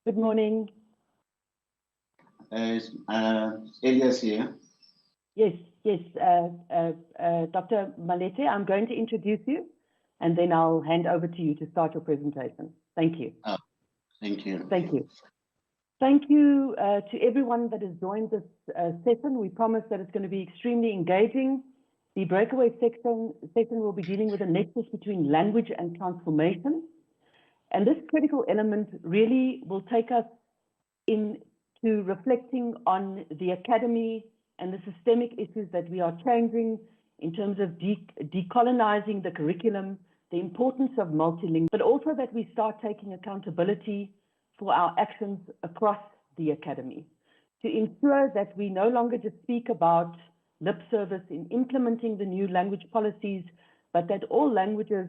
Good morning. Elias here. Yes, Dr. Malete, I'm going to introduce you, and then I'll hand over to you to start your presentation. Thank you. Oh, thank you. Thank you. Thank you to everyone that has joined this session. We promise that it's going to be extremely engaging. The breakaway session will be dealing with the nexus between language and transformation. And this critical element really will take us into reflecting on the academy and the systemic issues that we are changing in terms of decolonizing the curriculum, the importance of multilingual, but also that we start taking accountability for our actions across the academy to ensure that we no longer just speak about lip service in implementing the new language policies, but that all languages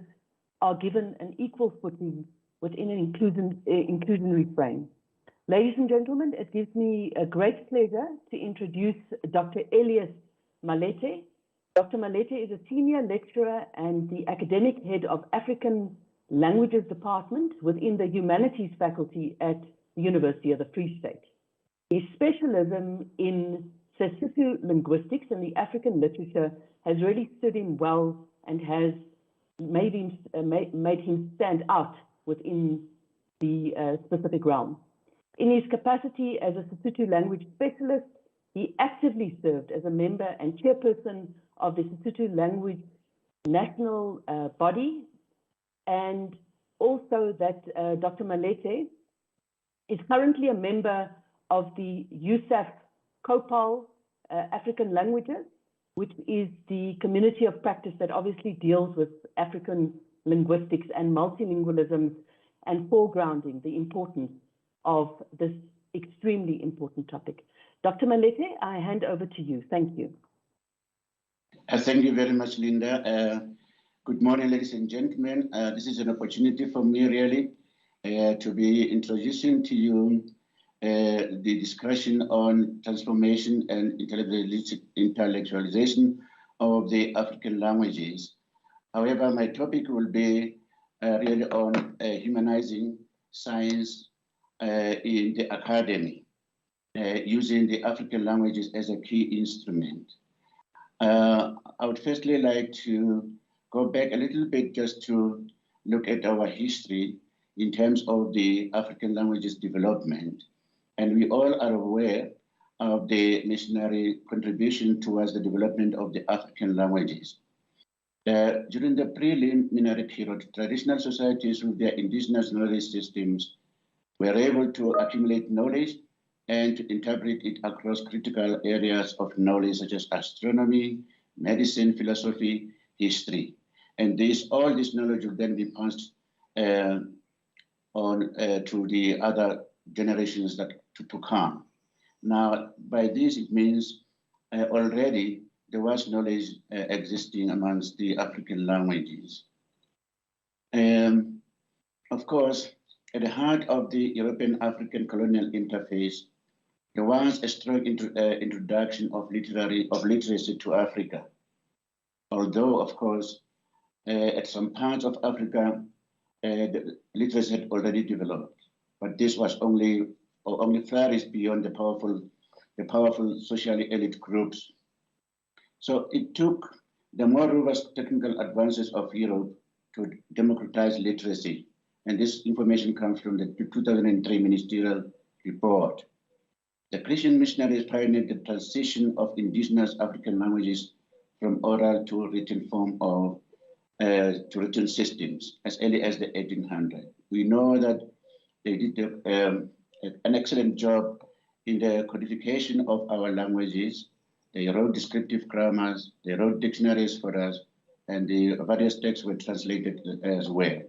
are given an equal footing within an inclusionary frame. Ladies and gentlemen, it gives me a great pleasure to introduce Dr. Elias Malete. Dr. Malete is a senior lecturer and the academic head of African Languages Department within the Humanities faculty at the University of the Free State. His specialism in Sesotho linguistics and the African literature has really stood him well and has made him stand out within the specific realm. In his capacity as a Sesotho language specialist, he actively served as a member and chairperson of the Sesotho language national body, and also that Dr. Malete is currently a member of the USAF COPAL African Languages, which is the community of practice that obviously deals with African linguistics and multilingualism and foregrounding the importance of this extremely important topic. Dr. Malete, I hand over to you. Thank you. Thank you very much, Linda. Good morning, ladies and gentlemen. This is an opportunity for me, really, to be introducing to you the discussion on transformation and intellectualization of the African languages. However, my topic will be really on humanizing science in the academy, using the African languages as a key instrument. I would firstly like to go back a little bit just to look at our history in terms of the African languages development. And we all are aware of the missionary contribution towards the development of the African languages. During the preliminary period, traditional societies with their indigenous knowledge systems were able to accumulate knowledge and to interpret it across critical areas of knowledge such as astronomy, medicine, philosophy, history. And all this knowledge will then be passed on to the other generations that to come. Now, by this, it means already there was knowledge existing amongst the African languages. Of course, at the heart of the European-African colonial interface, there was a strong introduction of literacy to Africa. Although, of course, at some parts of Africa, the literacy had already developed, but this was only flourished beyond the powerful socially elite groups. So it took the more robust technical advances of Europe to democratize literacy. And this information comes from the 2003 ministerial report. The Christian missionaries pioneered the transition of indigenous African languages from oral to written form of to written systems as early as the 1800s. We know that they did an excellent job in the codification of our languages. They wrote descriptive grammars, they wrote dictionaries for us, and the various texts were translated as well.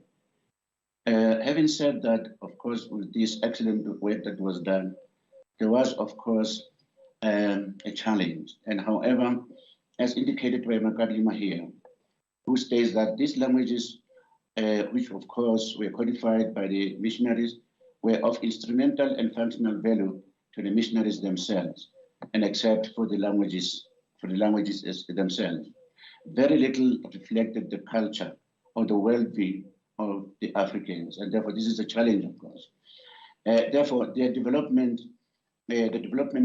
Having said that, of course, with this excellent work that was done, there was, of course, a challenge. And however, as indicated by Magadlima here, who states that these languages, which of course were codified by the missionaries, were of instrumental and functional value to the missionaries themselves, and except for the languages themselves. Very little reflected the culture or the worldview of the Africans, and therefore this is a challenge, of course. Therefore, the development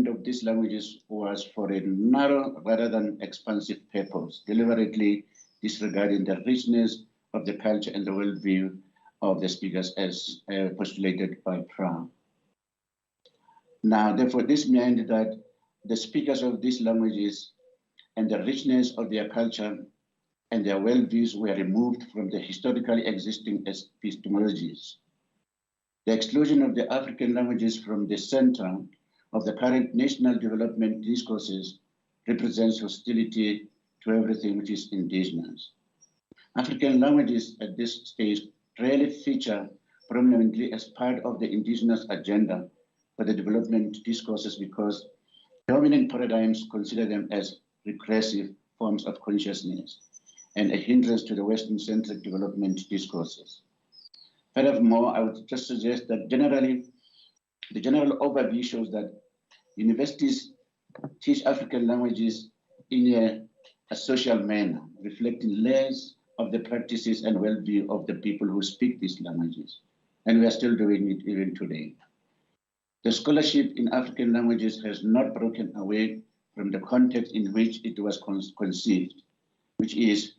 of these languages was for a narrow rather than expansive purpose, deliberately disregarding the richness of the culture and the worldview of the speakers as postulated by Prague. Now, therefore, this meant that the speakers of these languages and the richness of their culture and their worldviews were removed from the historically existing epistemologies. The exclusion of the African languages from the center of the current national development discourses represents hostility to everything which is indigenous. African languages at this stage rarely feature prominently as part of the indigenous agenda for the development discourses because dominant paradigms consider them as regressive forms of consciousness and a hindrance to the Western-centric development discourses. Furthermore, I would just suggest that generally, the general overview shows that universities teach African languages in a social manner, reflecting less of the practices and well-being of the people who speak these languages. And we are still doing it even today. The scholarship in African languages has not broken away from the context in which it was conceived, which is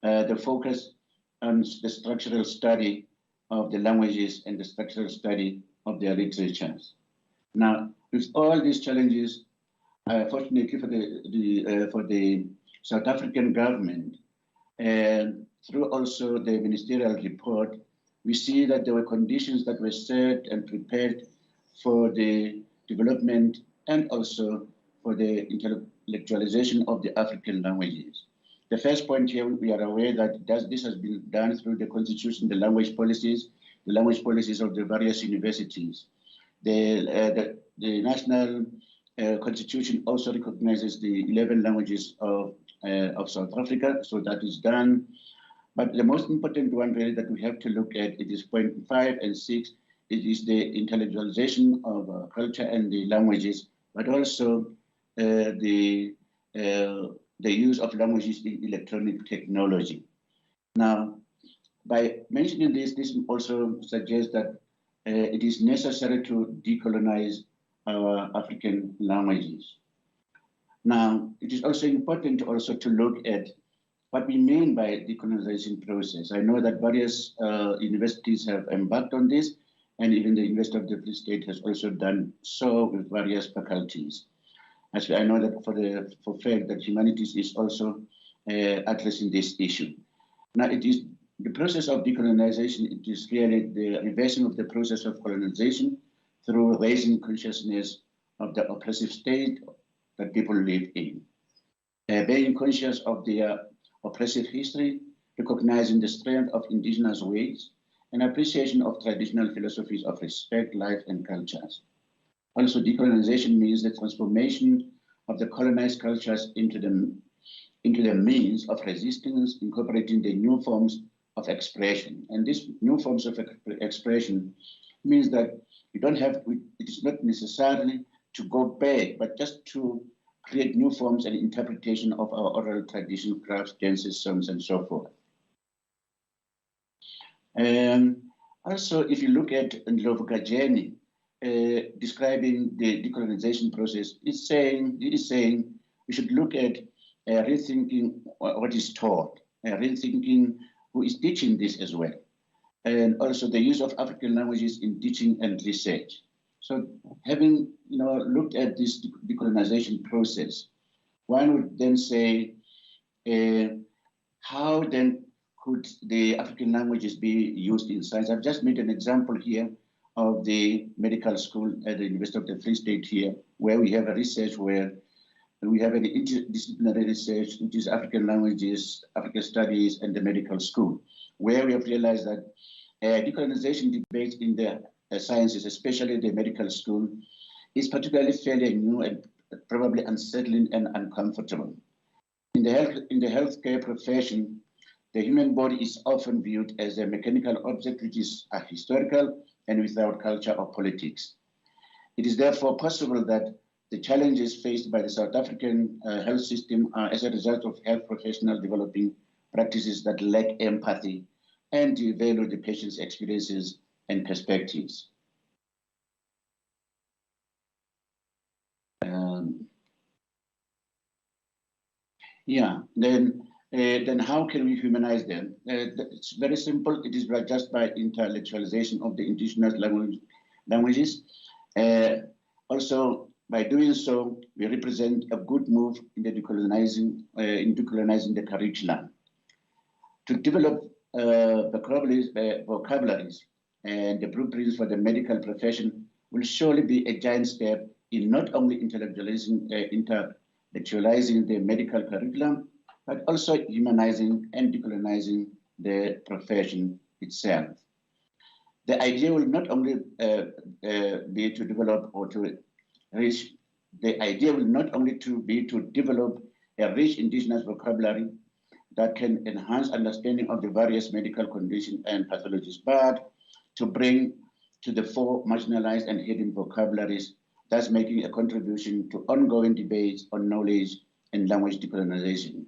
the focus on the structural study of the languages and the structural study of their literatures. Now, with all these challenges, fortunately for the South African government, through also the ministerial report, we see that there were conditions that were set and prepared for the development and also for the intellectualization of the African languages. The first point here, we are aware that this has been done through the constitution, the language policies of the various universities. The national constitution also recognizes the 11 languages of South Africa, so that is done. But the most important one really that we have to look at, it is point 5 and 6, it is the intellectualization of culture and the languages, but also the use of languages in electronic technology. Now, by mentioning this also suggests that it is necessary to decolonize our African languages. Now, it is also important also to look at what we mean by decolonization process. I know that various universities have embarked on this, and even the University of the Free State has also done so with various faculties. As I know that for fact that humanities is also addressing this issue. Now, it is the process of decolonization. It is really the reversing of the process of colonization through raising consciousness of the oppressive state that people live in. Being conscious of their oppressive history, recognizing the strength of indigenous ways, and appreciation of traditional philosophies of respect, life, and cultures. Also, decolonization means the transformation of the colonized cultures into the means of resistance, incorporating the new forms of expression. And these new forms of expression means that you don't have, it is not necessarily to go back, but just to create new forms and interpretation of our oral tradition, crafts, dances, songs, and so forth. Also, if you look at Ndlovukajeni, describing the decolonization process, it is saying we should look at rethinking what is taught, rethinking who is teaching this as well, and also the use of African languages in teaching and research. So, having looked at this decolonization process, one would then say, how then could the African languages be used in science? I've just made an example here of the medical school at the University of the Free State here, where we have a research where we have an interdisciplinary research, which is African languages, African studies, and the medical school, where we have realized that decolonization debate in the sciences, especially the medical school, is particularly fairly new and probably unsettling and uncomfortable. In the healthcare profession, the human body is often viewed as a mechanical object which is ahistorical and without culture or politics. It is therefore possible that the challenges faced by the South African health system are as a result of health professionals developing practices that lack empathy and devalue the patient's experiences and perspectives. Yeah, then how can we humanize them? It's very simple. It is just by intellectualization of the indigenous languages. Also, by doing so, we represent a good move in the decolonizing the curriculum. To develop vocabularies and the blueprints for the medical profession will surely be a giant step in not only intellectualizing the medical curriculum, but also humanizing and decolonizing the profession itself. The idea will not only be to develop or to reach, the idea will not only be to develop a rich indigenous vocabulary that can enhance understanding of the various medical conditions and pathologies, but to bring to the fore marginalized and hidden vocabularies, thus making a contribution to ongoing debates on knowledge and language decolonization.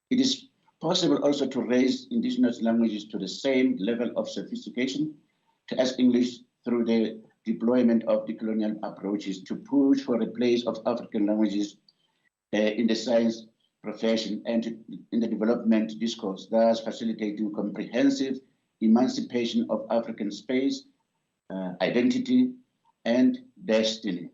It is possible also to raise indigenous languages to the same level of sophistication as English through the deployment of decolonial approaches to push for a place of African languages in the science profession and in the development discourse, thus facilitating comprehensive emancipation of African space, identity, and destiny.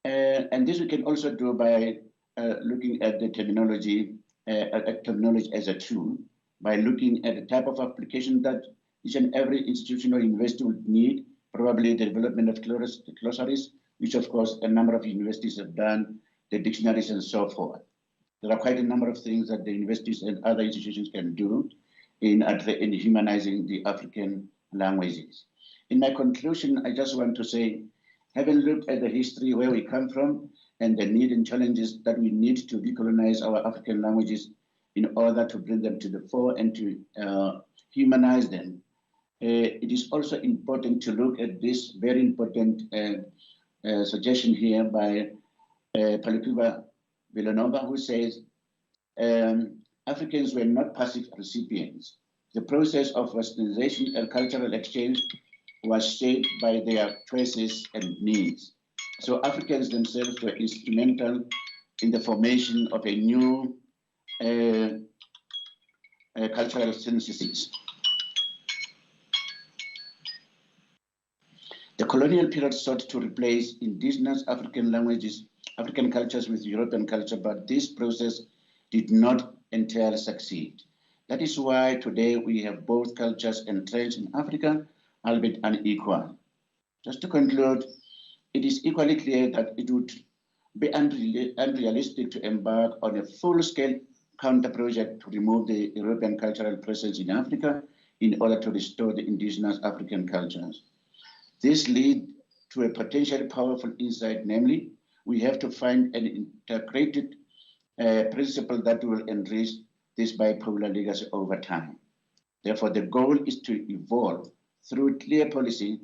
And this we can also do by looking at the terminology as a tool, by looking at the type of application that each and every institution or university would need, probably the development of glossaries, which of course a number of universities have done, the dictionaries and so forth. There are quite a number of things that the universities and other institutions can do in humanizing the African languages. In my conclusion, I just want to say, having looked at the history where we come from and the need and challenges that we need to decolonize our African languages in order to bring them to the fore and to humanize them, it is also important to look at this very important suggestion here by Palikuba Villanova, who says Africans were not passive recipients. The process of westernization and cultural exchange was shaped by their choices and needs. So Africans themselves were instrumental in the formation of a new cultural synthesis. The colonial period sought to replace indigenous African languages, African cultures with European culture, but this process did not entirely succeed. That is why today we have both cultures entrenched in Africa, albeit unequal. Just to conclude, it is equally clear that it would be unrealistic to embark on a full-scale counter-project to remove the European cultural presence in Africa in order to restore the indigenous African cultures. This leads to a potentially powerful insight, namely, we have to find an integrated principle that will enrich this bipolar legacy over time. Therefore, the goal is to evolve through clear policy,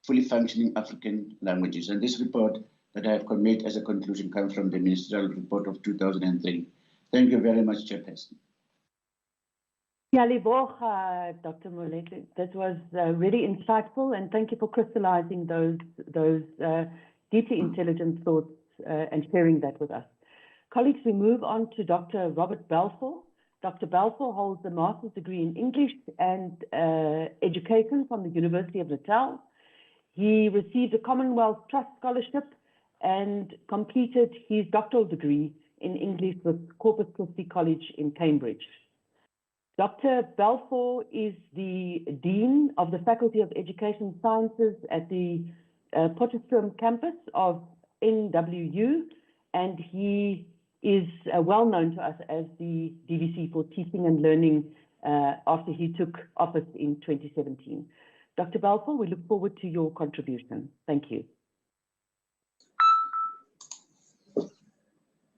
fully functioning African languages. And this report that I have made as a conclusion comes from the ministerial report of 2003. Thank you very much, Chairperson. Dr. Molete, that was really insightful, and thank you for crystallizing those deeply intelligent thoughts and sharing that with us. Colleagues, we move on to Dr. Robert Belfort. Dr. Belfort holds a master's degree in English and education from the University of Natal. He received a Commonwealth Trust Scholarship and completed his doctoral degree in English with Corpus Christi College in Cambridge. Dr. Belfort is the Dean of the Faculty of Education Sciences at the Potchefstroom campus of NWU, and he is well known to us as the DVC for Teaching and Learning after he took office in 2017. Dr. Belfort, we look forward to your contribution. Thank you.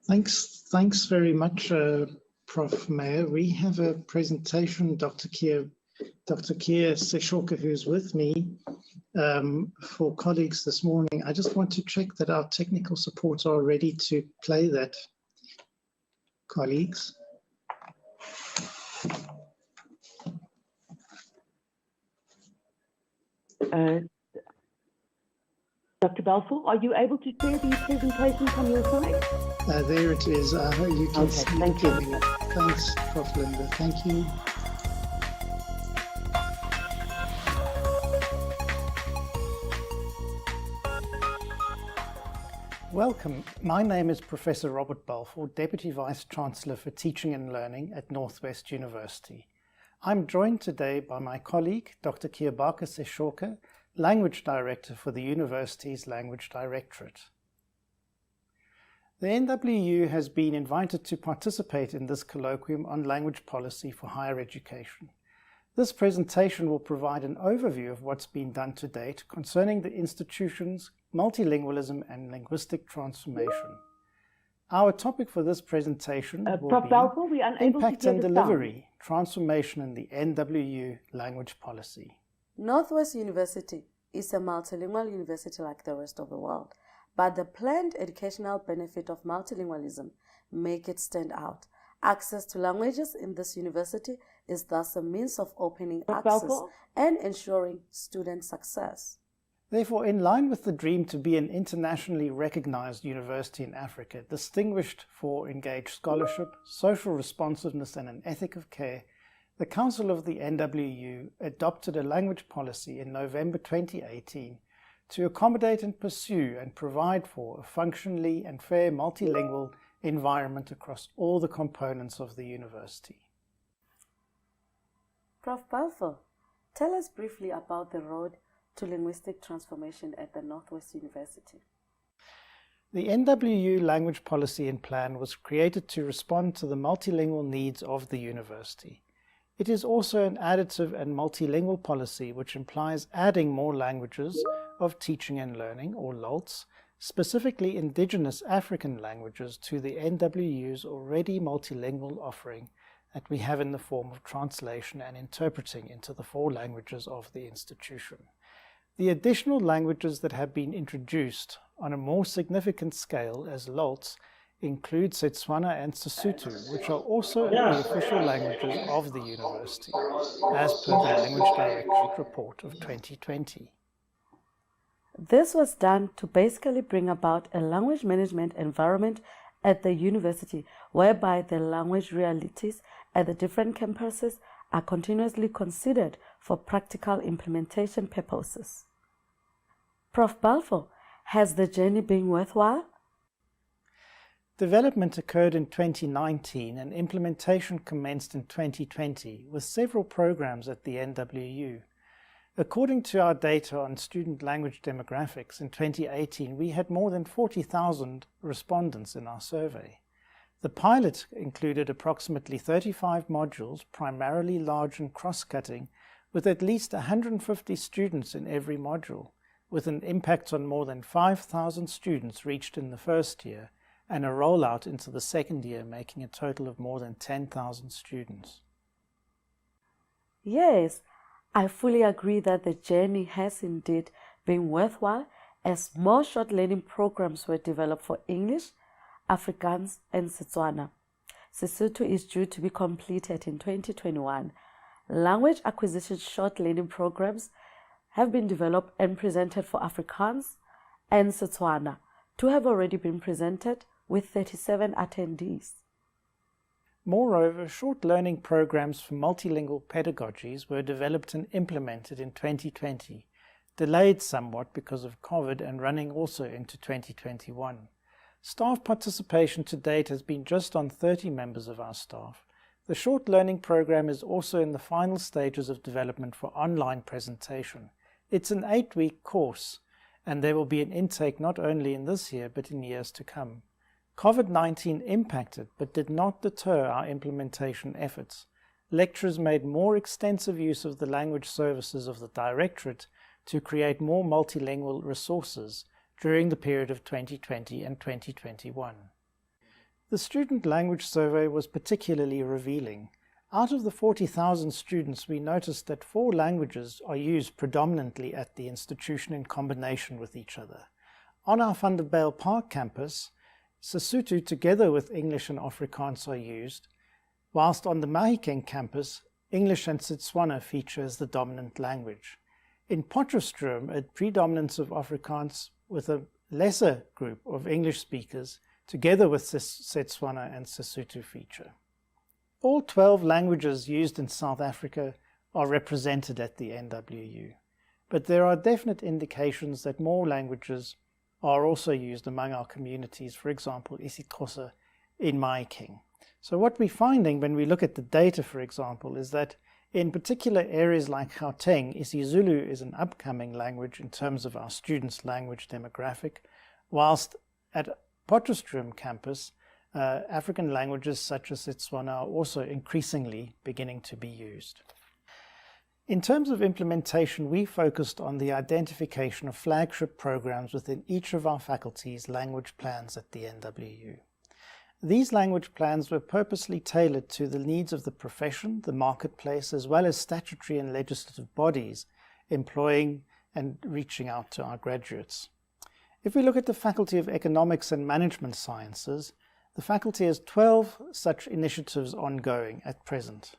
Thanks very much, Prof. Mayer. We have a presentation, Dr. Kia Seshoka, who's with me, for colleagues this morning. I just want to check that our technical support are ready to play that, colleagues. Dr. Belfort, are you able to share the presentation from your side? There it is. You can see thank you. it. Thanks, Prof. Linda. Thank you. Welcome. My name is Professor Robert Belfort, Deputy Vice-Chancellor for Teaching and Learning at Northwest University. I'm joined today by my colleague, Dr. Kiabaka Seshoka, Language Director for the University's Language Directorate. The NWU has been invited to participate in this colloquium on language policy for higher education. This presentation will provide an overview of what's been done to date concerning the institution's multilingualism and linguistic transformation. Our topic for this presentation will Prof. be Belfort, we are unable Impact to hear and the Delivery, Transformation in the NWU Language Policy. Northwest University is a multilingual university like the rest of the world, but the planned educational benefit of multilingualism make it stand out. Access to languages in this university is thus a means of opening access and ensuring student success. Therefore, in line with the dream to be an internationally recognized university in Africa, distinguished for engaged scholarship, social responsiveness, and an ethic of care, the Council of the NWU adopted a language policy in November 2018 to accommodate and pursue and provide for a functionally and fair multilingual environment across all the components of the university. Prof. Belfort, tell us briefly about the road to linguistic transformation at the Northwest University. The NWU Language Policy and Plan was created to respond to the multilingual needs of the university. It is also an additive and multilingual policy which implies adding more languages of teaching and learning, or LOLTs, specifically Indigenous African languages, to the NWU's already multilingual offering that we have in the form of translation and interpreting into the 4 languages of the institution. The additional languages that have been introduced on a more significant scale as LOLTs include Setswana and Sesotho, which are also the official languages of the university, as per the Language Directorate report of 2020. This was done to basically bring about a language management environment at the university whereby the language realities at the different campuses are continuously considered for practical implementation purposes. Prof. Belfort, has the journey been worthwhile? Development occurred in 2019 and implementation commenced in 2020 with several programs at the NWU. According to our data on student language demographics in 2018, we had more than 40,000 respondents in our survey. The pilot included approximately 35 modules, primarily large and cross-cutting, with at least 150 students in every module, with an impact on more than 5,000 students reached in the first year, and a rollout into the second year, making a total of more than 10,000 students. Yes, I fully agree that the journey has indeed been worthwhile, as more short learning programs were developed for English, Afrikaans, and Setswana. Sesotho is due to be completed in 2021. Language acquisition short learning programs have been developed and presented for Afrikaans and Setswana. 2 have already been presented with 37 attendees. Moreover, short learning programs for multilingual pedagogies were developed and implemented in 2020, delayed somewhat because of COVID and running also into 2021. Staff participation to date has been just on 30 members of our staff. The short learning program is also in the final stages of development for online presentation. It's an 8-week course, and there will be an intake not only in this year but in years to come. COVID-19 impacted but did not deter our implementation efforts. Lecturers made more extensive use of the language services of the Directorate to create more multilingual resources during the period of 2020 and 2021. The student language survey was particularly revealing. Out of the 40,000 students, we noticed that 4 languages are used predominantly at the institution in combination with each other. On our Vanderbijl Park campus, Sesotho together with English and Afrikaans are used, whilst on the Mahikeng campus, English and Setswana feature as the dominant language. In Potchefstroom, a predominance of Afrikaans with a lesser group of English speakers, together with Setswana and Sesotho feature. All 12 languages used in South Africa are represented at the NWU, but there are definite indications that more languages are also used among our communities, for example, isiXhosa in Mahikeng. So what we're finding when we look at the data, for example, is that in particular areas like Gauteng, isiZulu is an upcoming language in terms of our students' language demographic, whilst at Potchefstroom campus, African languages such as Setswana are also increasingly beginning to be used. In terms of implementation, we focused on the identification of flagship programs within each of our faculties' language plans at the NWU. These language plans were purposely tailored to the needs of the profession, the marketplace, as well as statutory and legislative bodies employing and reaching out to our graduates. If we look at the Faculty of Economics and Management Sciences, the faculty has 12 such initiatives ongoing at present.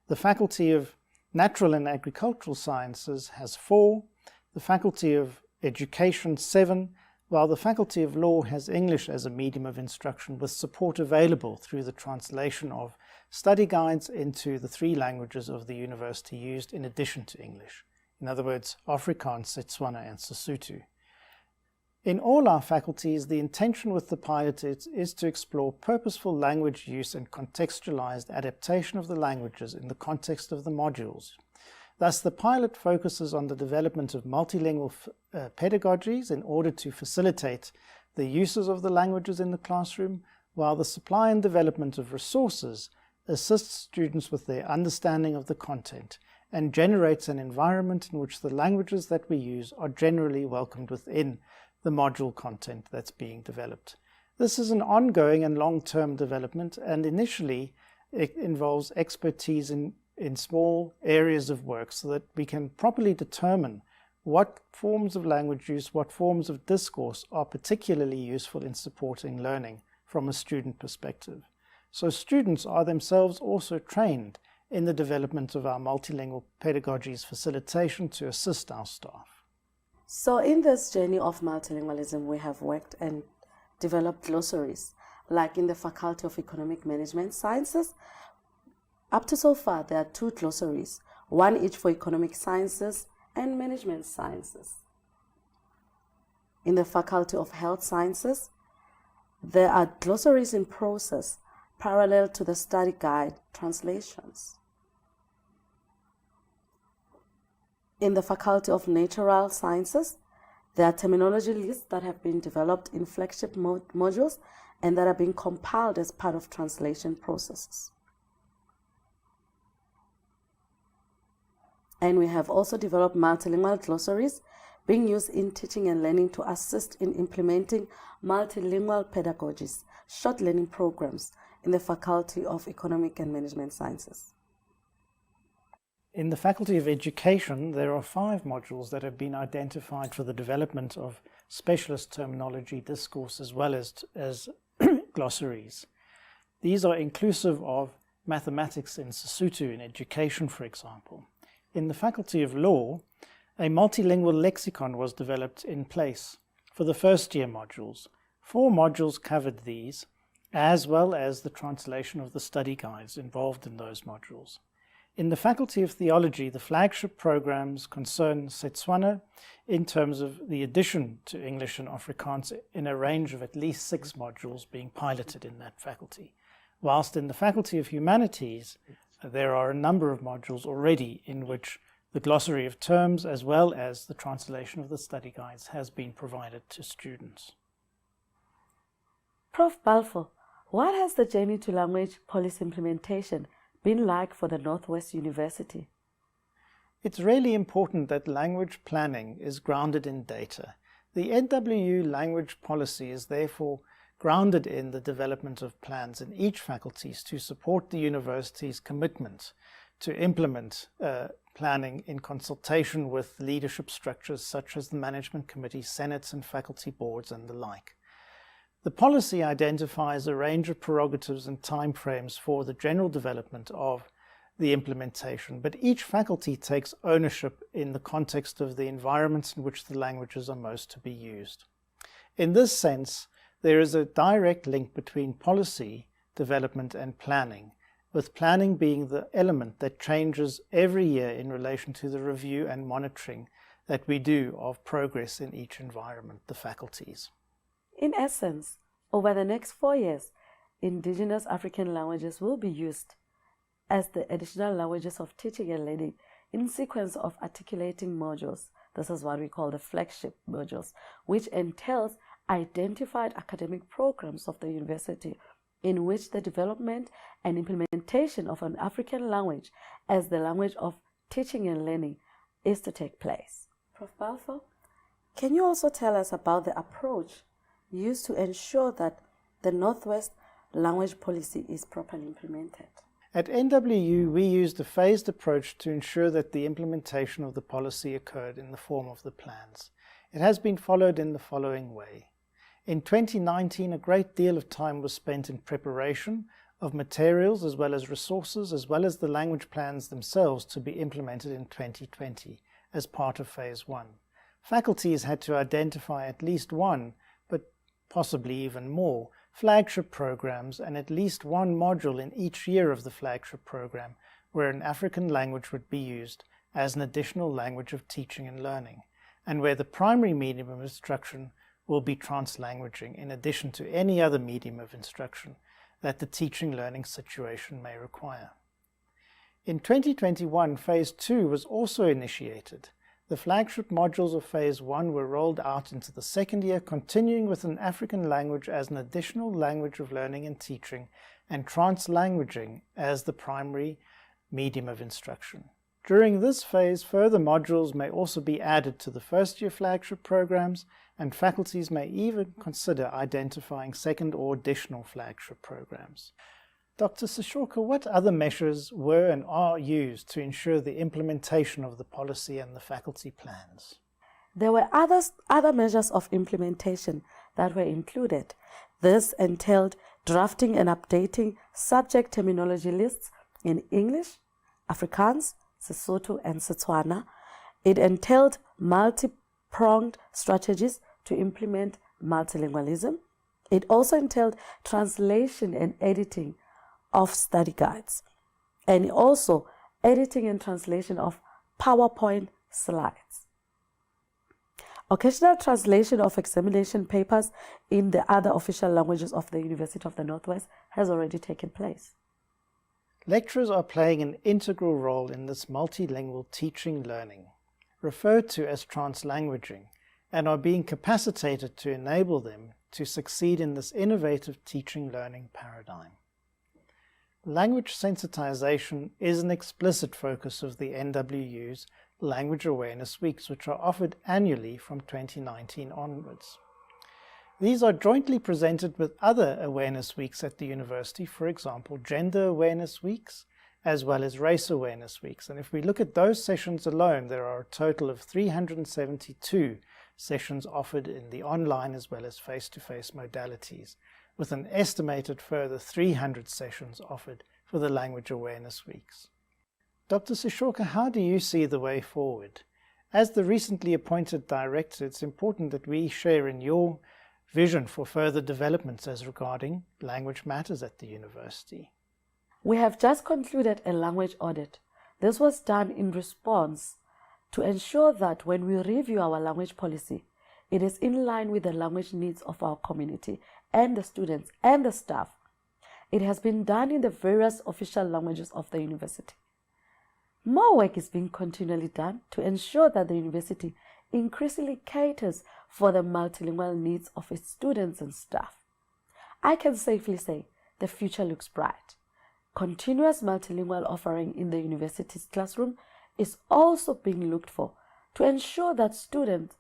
The Faculty of Natural and Agricultural Sciences has 4, the Faculty of Education 7, while the Faculty of Law has English as a medium of instruction with support available through the translation of study guides into the 3 languages of the university used in addition to English. In other words, Afrikaans, Setswana and Sesotho. In all our faculties, the intention with the pilot is to explore purposeful language use and contextualized adaptation of the languages in the context of the modules. Thus, the pilot focuses on the development of multilingual pedagogies in order to facilitate the uses of the languages in the classroom, while the supply and development of resources assists students with their understanding of the content and generates an environment in which the languages that we use are generally welcomed within the module content that's being developed. This is an ongoing and long-term development, and initially it involves expertise in small areas of work so that we can properly determine what forms of language use, what forms of discourse are particularly useful in supporting learning from a student perspective. So students are themselves also trained in the development of our multilingual pedagogies facilitation to assist our staff. So in this journey of multilingualism, we have worked and developed glossaries, like in the Faculty of Economic Management Sciences. Up to so far, there are 2 glossaries, one each for economic sciences and management sciences. In the Faculty of Health Sciences, there are glossaries in process, parallel to the study guide translations. In the Faculty of Natural Sciences, there are terminology lists that have been developed in flagship modules and that are being compiled as part of translation processes. And we have also developed multilingual glossaries being used in teaching and learning to assist in implementing multilingual pedagogies, short learning programs in the Faculty of Economic and Management Sciences. In the Faculty of Education, there are 5 modules that have been identified for the development of specialist terminology, discourse, as well as glossaries. These are inclusive of mathematics in Sesotho in education, for example. In the Faculty of Law, a multilingual lexicon was developed in place for the first-year modules. 4 modules covered these, as well as the translation of the study guides involved in those modules. In the Faculty of Theology, the flagship programs concern Setswana in terms of the addition to English and Afrikaans in a range of at least 6 modules being piloted in that faculty. Whilst in the Faculty of Humanities, there are a number of modules already in which the glossary of terms as well as the translation of the study guides has been provided to students. Prof. Belfort, what has the journey to language policy implementation been like for the Northwest University? It's really important that language planning is grounded in data. The NWU language policy is therefore grounded in the development of plans in each faculties to support the university's commitment to implement planning in consultation with leadership structures such as the management committee, senates and faculty boards and the like. The policy identifies a range of prerogatives and timeframes for the general development of the implementation, but each faculty takes ownership in the context of the environments in which the languages are most to be used. In this sense, there is a direct link between policy development and planning, with planning being the element that changes every year in relation to the review and monitoring that we do of progress in each environment, the faculties. In essence, over the next 4 years, indigenous African languages will be used as the additional languages of teaching and learning in sequence of articulating modules. This is what we call the flagship modules, which entails identified academic programs of the university in which the development and implementation of an African language as the language of teaching and learning is to take place. Prof. Belfort, can you also tell us about the approach used to ensure that the Northwest language policy is properly implemented? At NWU, we used a phased approach to ensure that the implementation of the policy occurred in the form of the plans. It has been followed in the following way. In 2019, a great deal of time was spent in preparation of materials as well as resources, as well as the language plans themselves to be implemented in 2020 as part of Phase 1. Faculties had to identify at least one, but possibly even more, flagship programs and at least one module in each year of the flagship program where an African language would be used as an additional language of teaching and learning, and where the primary medium of instruction will be translanguaging in addition to any other medium of instruction that the teaching-learning situation may require. In 2021, Phase 2 was also initiated. The flagship modules of Phase 1 were rolled out into the second year, continuing with an African language as an additional language of learning and teaching, and translanguaging as the primary medium of instruction. During this phase, further modules may also be added to the first-year flagship programs, and faculties may even consider identifying second or additional flagship programs. Dr. Sishoka, what other measures were and are used to ensure the implementation of the policy and the faculty plans? There were other measures of implementation that were included. This entailed drafting and updating subject terminology lists in English, Afrikaans, Sesotho, and Setswana. It entailed multi-pronged strategies to implement multilingualism. It also entailed translation and editing of study guides, and also editing and translation of PowerPoint slides. Occasional translation of examination papers in the other official languages of the University of the Northwest has already taken place. Lecturers are playing an integral role in this multilingual teaching learning, referred to as translanguaging, and are being capacitated to enable them to succeed in this innovative teaching learning paradigm. Language sensitization is an explicit focus of the NWU's Language Awareness Weeks, which are offered annually from 2019 onwards. These are jointly presented with other awareness weeks at the university, for example, Gender Awareness Weeks, as well as Race Awareness Weeks. And if we look at those sessions alone, there are a total of 372 sessions offered in the online as well as face-to-face modalities, with an estimated further 300 sessions offered for the Language Awareness Weeks. Dr. Sishoka, how do you see the way forward? As the recently appointed director, it's important that we share in your vision for further developments as regarding language matters at the university. We have just concluded a language audit. This was done in response to ensure that when we review our language policy, it is in line with the language needs of our community and the students and the staff. It has been done in the various official languages of the university. More work is being continually done to ensure that the university increasingly caters for the multilingual needs of its students and staff. I can safely say the future looks bright. Continuous multilingual offering in the university's classroom is also being looked for to ensure that students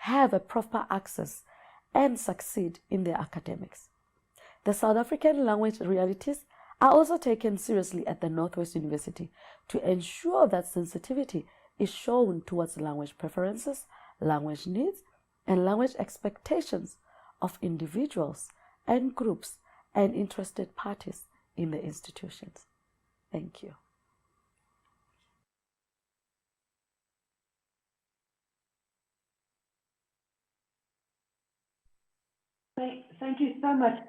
have a proper access and succeed in their academics. The South African language realities are also taken seriously at the Northwest University to ensure that sensitivity is shown towards language preferences, language needs, and language expectations of individuals and groups and interested parties in the institutions. Thank you. Thank you so much,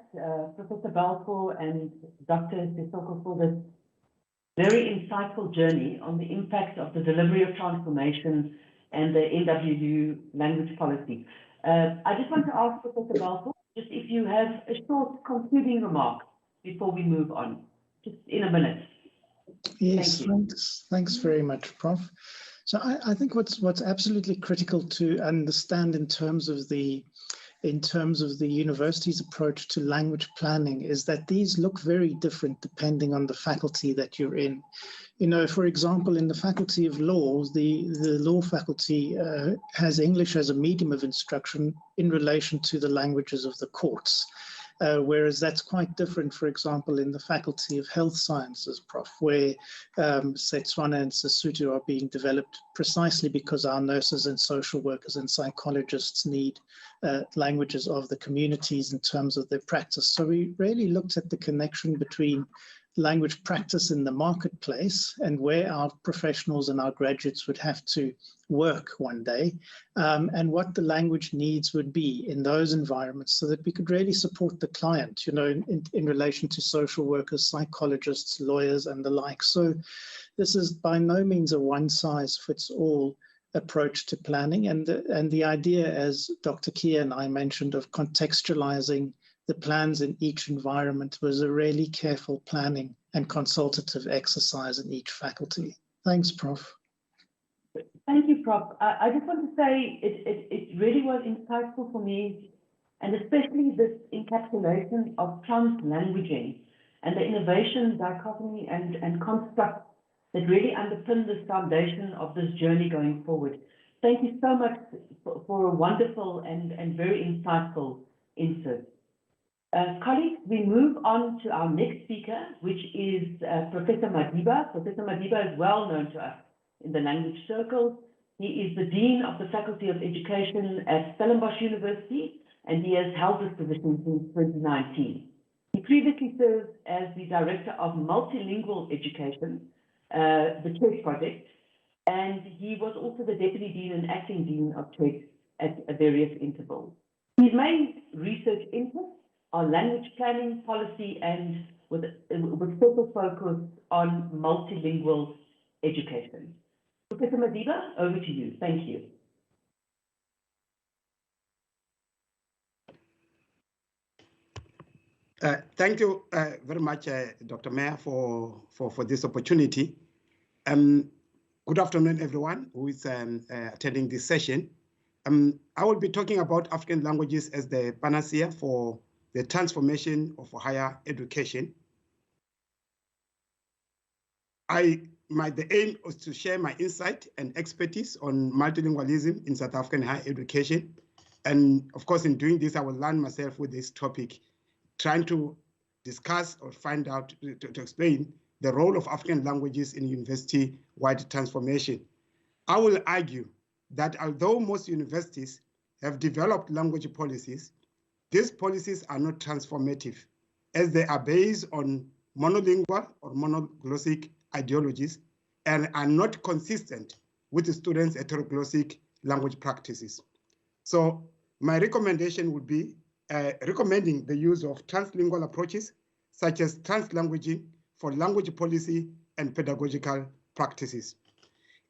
Professor Belfort and Dr. Sissoko, for this very insightful journey on the impact of the delivery of transformation and the NWU language policy. I just want to ask Professor Belfort, just if you have a short concluding remark before we move on, just in a minute. Yes, thanks very much, Prof. So I think what's absolutely critical to understand in terms of the university's approach to language planning is that these look very different depending on the faculty that you're in. You know, for example, in the Faculty of Law, the law faculty has English as a medium of instruction in relation to the languages of the courts. Whereas that's quite different, for example, in the Faculty of Health Sciences, Prof, where Setswana and Sesotho are being developed precisely because our nurses and social workers and psychologists need languages of the communities in terms of their practice. So we really looked at the connection between language practice in the marketplace and where our professionals and our graduates would have to work one day, and what the language needs would be in those environments so that we could really support the client, you know, in relation to social workers, psychologists, lawyers, and the like. So this is by no means a one-size-fits-all approach to planning, and the idea, as Dr. Kia and I mentioned, of contextualizing the plans in each environment was a really careful planning and consultative exercise in each faculty. Thanks, Prof. Thank you, Prof. I just want to say it really was insightful for me, and especially this encapsulation of trans-languaging and the innovation, dichotomy, and construct that really underpin this foundation of this journey going forward. Thank you so much for a wonderful and very insightful insert. Colleagues, we move on to our next speaker, which is Professor Magiba. Professor Magiba is well known to us in the language circles. He is the Dean of the Faculty of Education at Stellenbosch University, and he has held this position since 2019. He previously served as the Director of Multilingual Education, the CHED project, and he was also the Deputy Dean and Acting Dean of CHED at various intervals. His main research interests are language planning, policy, and with special focus on multilingual education. Professor Magiba, over to you. Thank you. Thank you very much, Dr. Mayor, for this opportunity. Good afternoon, everyone who is attending this session. I will be talking about African languages as the panacea for the transformation of higher education. The aim is to share my insight and expertise on multilingualism in South African higher education. And of course, in doing this, I will learn myself with this topic, trying to discuss or find out, to explain the role of African languages in university-wide transformation. I will argue that although most universities have developed language policies, these policies are not transformative, as they are based on monolingual or monoglossic ideologies and are not consistent with the students' heteroglossic language practices. So my recommendation would be recommending the use of translingual approaches, such as translanguaging for language policy and pedagogical practices.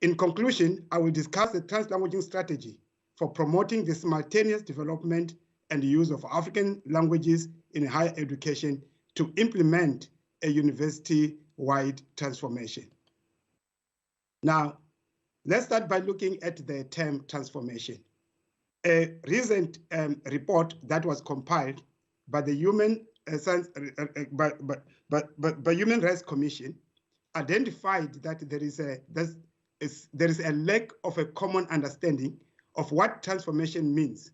In conclusion, I will discuss the translanguaging strategy for promoting the simultaneous development and use of African languages in higher education to implement a university-wide transformation. Now, let's start by looking at the term transformation. A recent report that was compiled by the Human Rights Commission identified that there is a lack of a common understanding of what transformation means,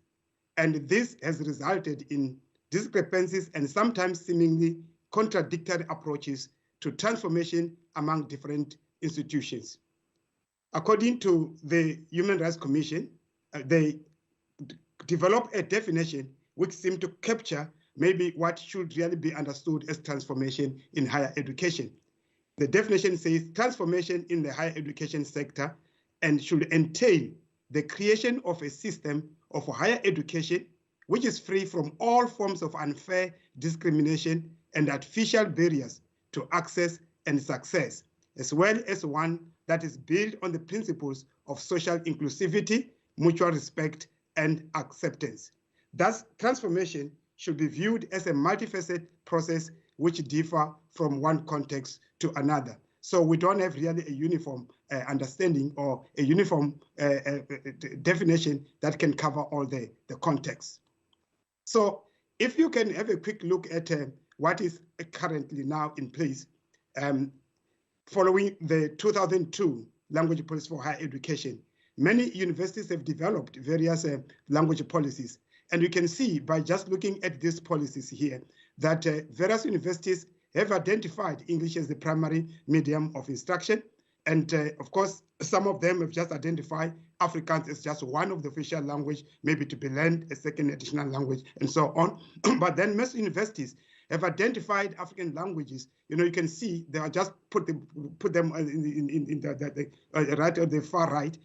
and this has resulted in discrepancies and sometimes seemingly contradictory approaches to transformation among different institutions. According to the Human Rights Commission, they developed a definition which seemed to capture maybe what should really be understood as transformation in higher education. The definition says transformation in the higher education sector and should entail the creation of a system of higher education which is free from all forms of unfair discrimination and artificial barriers to access and success, as well as one that is built on the principles of social inclusivity, mutual respect, and acceptance. Thus, transformation should be viewed as a multifaceted process which differ from one context to another. So we don't have really a uniform understanding or a uniform definition that can cover all the contexts. So if you can have a quick look at what is currently now in place, following the 2002 Language Policy for Higher Education, many universities have developed various language policies. And you can see by just looking at these policies here that various universities have identified English as the primary medium of instruction. And of course, some of them have just identified Afrikaans as just one of the official language, maybe to be learned a second additional language and so on. But then most universities have identified African languages. You know, you can see they are just put them in the right or the far right.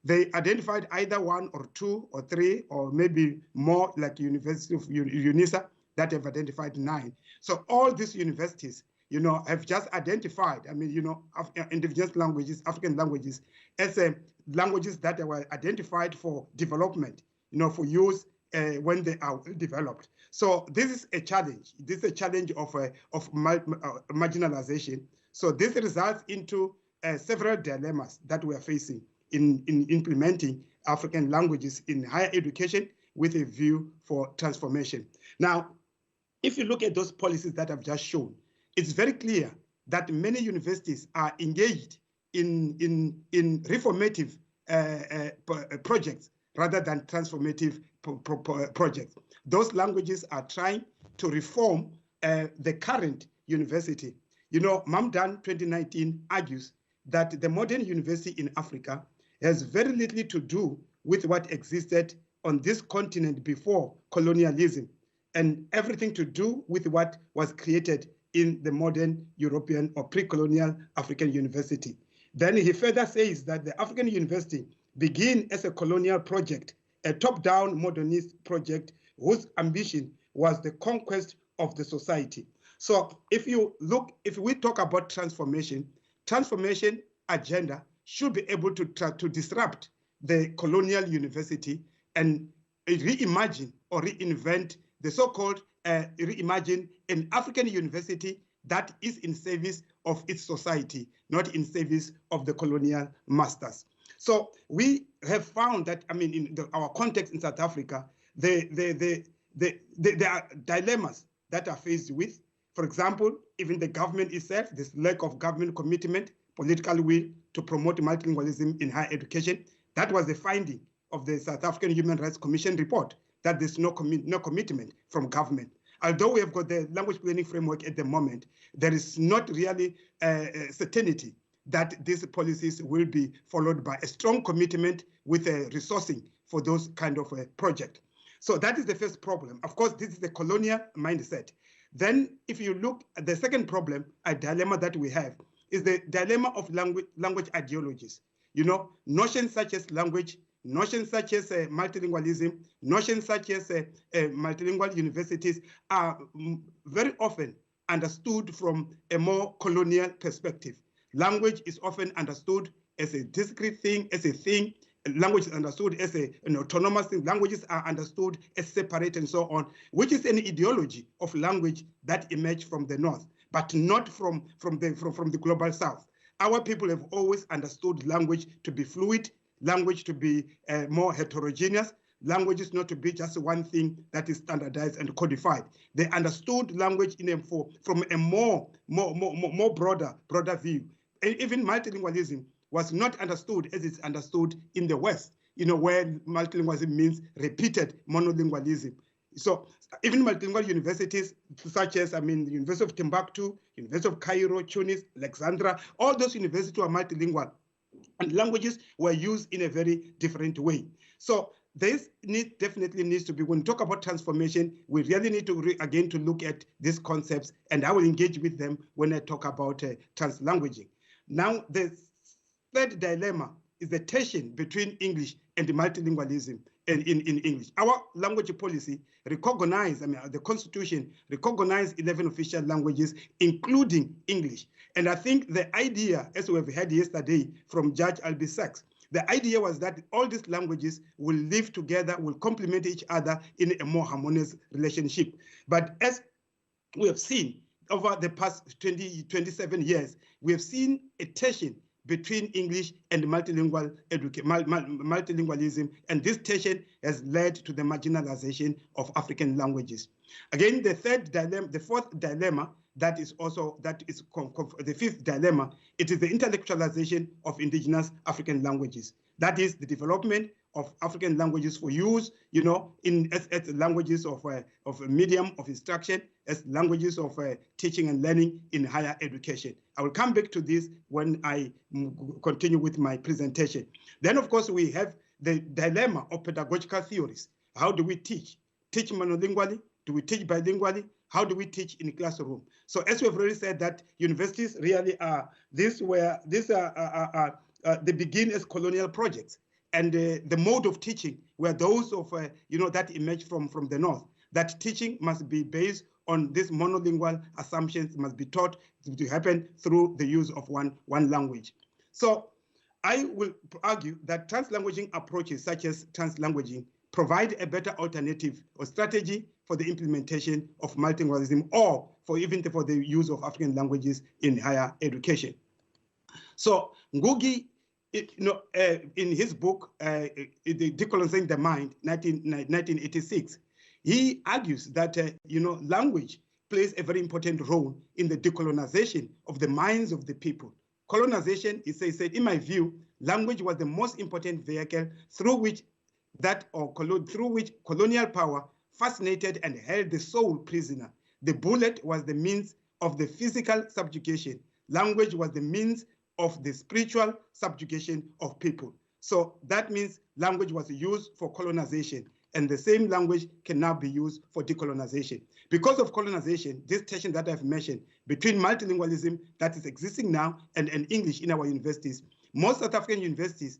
They identified either one or two or three or maybe more, like University of UNISA that have identified 9. So all these universities, you know, have just identified, I mean, you know, indigenous languages, African languages, as languages that were identified for development, you know, for use when they are developed. So this is a challenge. This is a challenge of marginalization. So this results into several dilemmas that we are facing in implementing African languages in higher education with a view for transformation. Now, if you look at those policies that I've just shown, it's very clear that many universities are engaged in reformative projects rather than transformative projects. Those languages are trying to reform the current university. You know, Mamdan 2019 argues that the modern university in Africa has very little to do with what existed on this continent before colonialism and everything to do with what was created in the modern European or pre-colonial African university. Then he further says that the African university began as a colonial project, a top-down modernist project whose ambition was the conquest of the society. So if we talk about transformation agenda should be able to disrupt the colonial university and reimagine or reinvent the so-called reimagine an African university that is in service of its society, not in service of the colonial masters. So we have found that, I mean, in our context in South Africa, there are dilemmas that are faced with. For example, even the government itself, this lack of government commitment, political will to promote multilingualism in higher education. That was the finding of the South African Human Rights Commission report, that there's no commitment from government. Although we have got the language planning framework at the moment, there is not really certainty that these policies will be followed by a strong commitment with resourcing for those kind of projects. So that is the first problem. Of course, this is the colonial mindset. Then if you look at the second problem, a dilemma that we have, is the dilemma of language ideologies. You know, notions such as language, notions such as multilingualism, notions such as multilingual universities are very often understood from a more colonial perspective. Language is often understood as a discrete thing, as a thing. Language is understood as an autonomous thing. Languages are understood as separate and so on, which is an ideology of language that emerged from the North, but not from the global South. Our people have always understood language to be fluid, language to be more heterogeneous, languages not to be just one thing that is standardized and codified. They understood language from a more broader view. And even multilingualism was not understood as it's understood in the West, you know, where multilingualism means repeated monolingualism. So even multilingual universities such as, the University of Timbuktu, University of Cairo, Tunis, Alexandria, all those universities were multilingual, and languages were used in a very different way. So this definitely needs to be, when we talk about transformation, we really need to again to look at these concepts, and I will engage with them when I talk about translanguaging. Now, the third dilemma is the tension between English and multilingualism. in English. Our language policy recognized, the Constitution recognized 11 official languages, including English. And I think the idea, as we have heard yesterday from Judge Albie Sachs, the idea was that all these languages will live together, will complement each other in a more harmonious relationship. But as we have seen over the past 27 years, we have seen a tension between English and multilingualism, and this tension has led to the marginalization of African languages. Again, the fourth dilemma, the fifth dilemma, it is the intellectualization of indigenous African languages. That is the development of African languages for use, as languages of a medium of instruction, as languages of teaching and learning in higher education. I will come back to this when I continue with my presentation. Then, of course, we have the dilemma of pedagogical theories. How do we teach? Teach monolingually? Do we teach bilingually? How do we teach in classroom? So as we've already said, that universities really are, they begin as colonial projects. And the mode of teaching were those of, that emerged from the North, that teaching must be based on these monolingual assumptions, must be taught to happen through the use of one language. So I will argue that translanguaging approaches such as translanguaging provide a better alternative or strategy for the implementation of multilingualism, or even for the use of African languages in higher education. So Ngugi, in his book, Decolonizing the Mind, 1986, he argues that language plays a very important role in the decolonization of the minds of the people. Colonization, he said, in my view, language was the most important vehicle through which colonial power fascinated and held the soul prisoner. The bullet was the means of the physical subjugation. Language was the means of the spiritual subjugation of people. So that means language was used for colonization, and the same language can now be used for decolonization. Because of colonization, this tension that I've mentioned between multilingualism that is existing now and English in our universities, in most South African universities,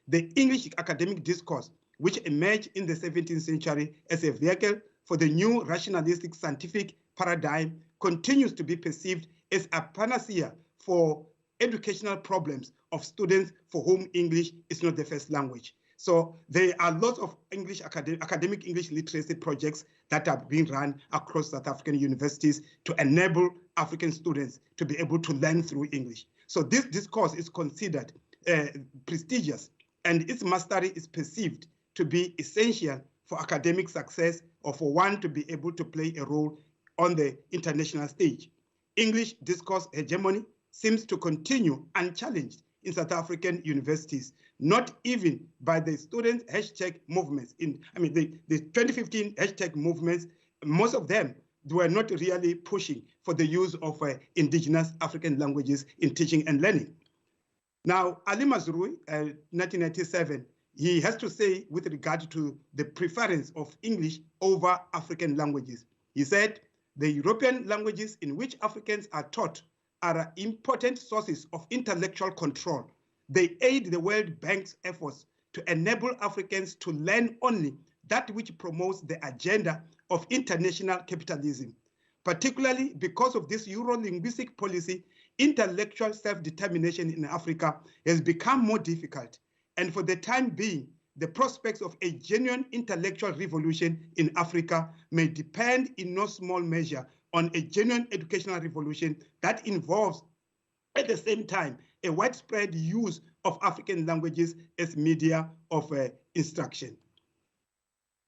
the English academic discourse, which emerged in the 17th century as a vehicle for the new rationalistic scientific paradigm, continues to be perceived as a panacea for educational problems of students for whom English is not the first language. So there are lots of academic English literacy projects that are being run across South African universities to enable African students to be able to learn through English. So this discourse is considered prestigious, and its mastery is perceived to be essential for academic success, or for one to be able to play a role on the international stage. English discourse hegemony seems to continue unchallenged in South African universities, not even by the student hashtag movements. The 2015 hashtag movements, most of them were not really pushing for the use of indigenous African languages in teaching and learning. Now, Ali Mazrui, 1997, he has to say with regard to the preference of English over African languages. He said, the European languages in which Africans are taught are important sources of intellectual control. They aid the World Bank's efforts to enable Africans to learn only that which promotes the agenda of international capitalism. Particularly because of this Euro-linguistic policy, intellectual self-determination in Africa has become more difficult. And for the time being, the prospects of a genuine intellectual revolution in Africa may depend in no small measure on a genuine educational revolution that involves, at the same time, a widespread use of African languages as media of instruction.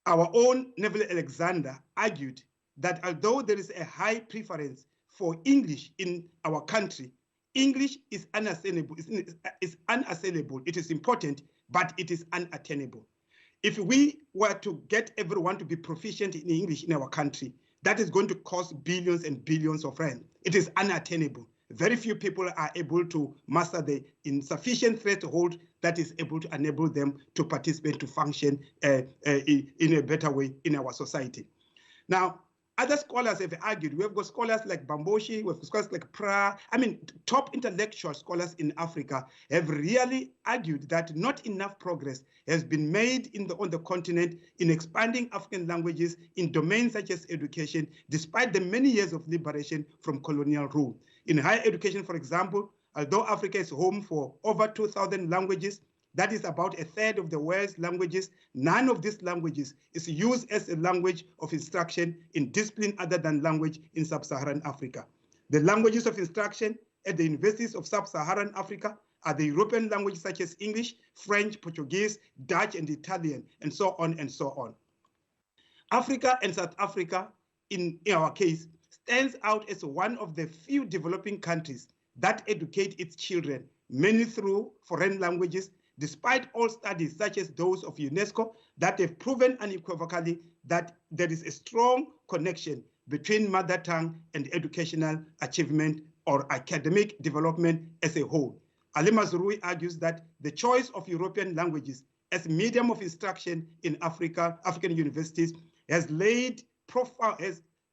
Our own Neville Alexander argued that although there is a high preference for English in our country, English is unassailable. It is important, but it is unattainable. If we were to get everyone to be proficient in English in our country, that is going to cost billions and billions of rand. It is unattainable. Very few people are able to master the insufficient threshold that is able to enable them to participate, to function in a better way in our society. Now, Other scholars have argued, we've got scholars like Bamboshi, we've got scholars like Pra, I mean, top intellectual scholars in Africa have really argued that not enough progress has been made on the continent in expanding African languages in domains such as education, despite the many years of liberation from colonial rule. In higher education, for example, although Africa is home for over 2,000 languages, that is about a third of the world's languages, none of these languages is used as a language of instruction in discipline other than language in sub-Saharan Africa. The languages of instruction at the universities of sub-Saharan Africa are the European languages such as English, French, Portuguese, Dutch, and Italian, and so on and so on. Africa and South Africa, in our case, stands out as one of the few developing countries that educate its children, mainly through foreign languages, despite all studies such as those of UNESCO that have proven unequivocally that there is a strong connection between mother tongue and educational achievement or academic development as a whole. Ali Mazrui argues that the choice of European languages as medium of instruction in African universities has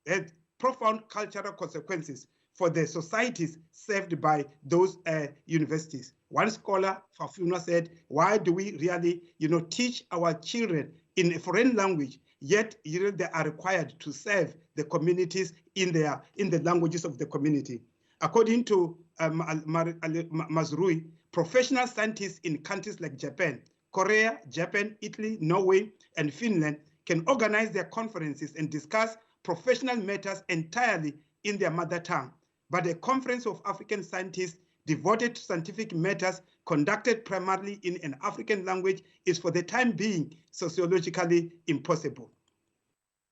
had profound cultural consequences for the societies served by those universities. One scholar, Fafuna, said, why do we really teach our children in a foreign language, yet they are required to serve the communities in the languages of the community? According to Mazrui, professional scientists in countries like Japan, Korea, Japan, Italy, Norway, and Finland can organize their conferences and discuss professional matters entirely in their mother tongue. But a conference of African scientists devoted to scientific matters conducted primarily in an African language is for the time being sociologically impossible.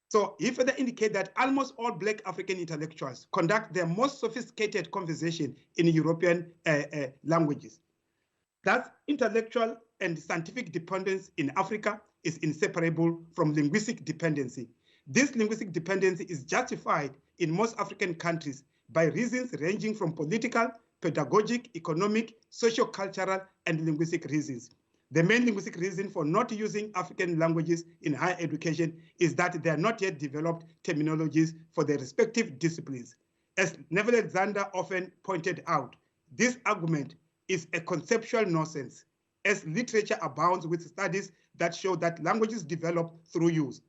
So he further indicates that almost all Black African intellectuals conduct their most sophisticated conversation in European languages. Thus, intellectual and scientific dependence in Africa is inseparable from linguistic dependency. This linguistic dependency is justified in most African countries by reasons ranging from political, pedagogic, economic, socio-cultural, and linguistic reasons. The main linguistic reason for not using African languages in higher education is that they are not yet developed terminologies for their respective disciplines. As Neville Alexander often pointed out, this argument is a conceptual nonsense, as literature abounds with studies that show that languages develop through use.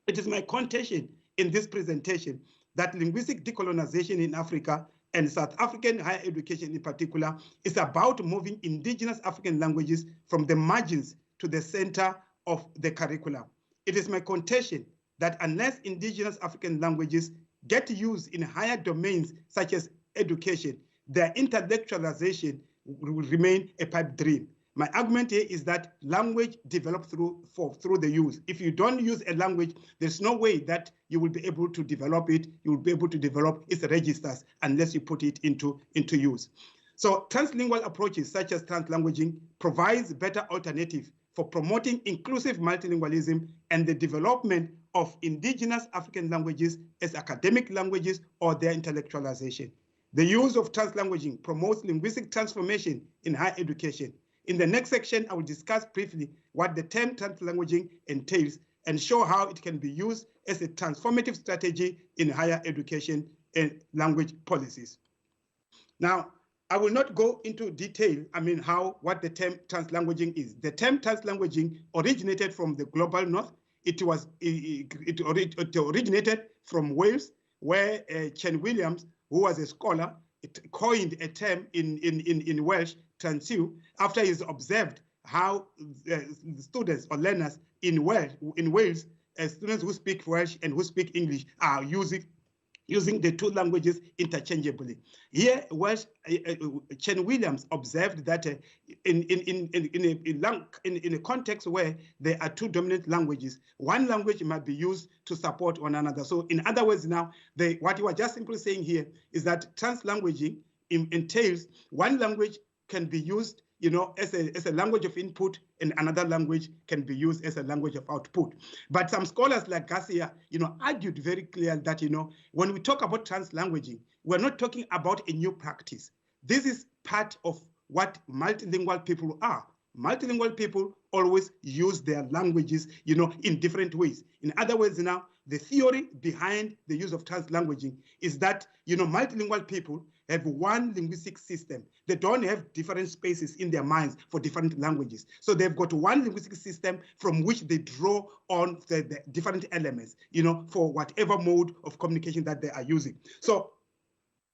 It is my contention in this presentation that linguistic decolonization in Africa and South African higher education in particular is about moving indigenous African languages from the margins to the center of the curriculum. It is my contention that unless indigenous African languages get used in higher domains such as education, their intellectualization will remain a pipe dream. My argument here is that language develops through the use. If you don't use a language, there's no way that you will be able to develop it. You will be able to develop its registers unless you put it into use. So translingual approaches such as translanguaging provides better alternative for promoting inclusive multilingualism and the development of indigenous African languages as academic languages or their intellectualization. The use of translanguaging promotes linguistic transformation in higher education. In the next section, I will discuss briefly what the term translanguaging entails and show how it can be used as a transformative strategy in higher education and language policies. Now, I will not go into detail, what the term translanguaging is. The term translanguaging originated from the global north. It originated from Wales, where Chen Williams, who was a scholar, coined a term in Welsh, transiu, after he's observed how students or learners in Wales, students who speak Welsh and who speak English are using the two languages interchangeably. Here, Chen Williams observed that in a context where there are two dominant languages, one language might be used to support one another. So in other words now, what you are just simply saying here is that translanguaging entails one language can be used as a language of input, and another language can be used as a language of output. But some scholars like Garcia, argued very clearly that, when we talk about translanguaging, we're not talking about a new practice. This is part of what multilingual people are. Multilingual people always use their languages, in different ways. In other words, now, the theory behind the use of translanguaging is that, multilingual people have one linguistic system. They don't have different spaces in their minds for different languages. So they've got one linguistic system from which they draw on the different elements, for whatever mode of communication that they are using. So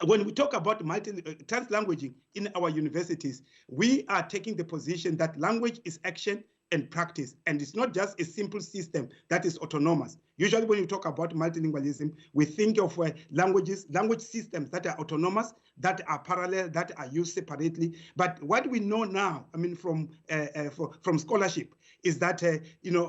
when we talk about translanguaging in our universities, we are taking the position that language is action and practice, and it's not just a simple system that is autonomous. Usually when you talk about multilingualism, we think of language systems that are autonomous, that are parallel, that are used separately. But what we know now, from scholarship, is that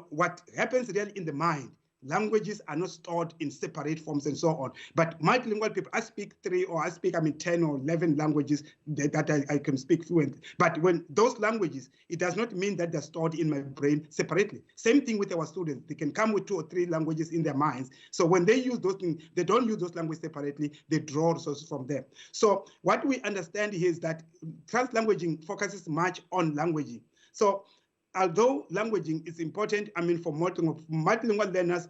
what happens really in the mind. Languages are not stored in separate forms and so on. But multilingual people, I speak 10 or 11 languages that I can speak fluently. But when those languages, it does not mean that they're stored in my brain separately. Same thing with our students. They can come with 2 or 3 languages in their minds. So when they use those things, they don't use those languages separately. They draw resources from them. So what we understand here is that translanguaging focuses much on languaging. So although languaging is important, for multilingual learners,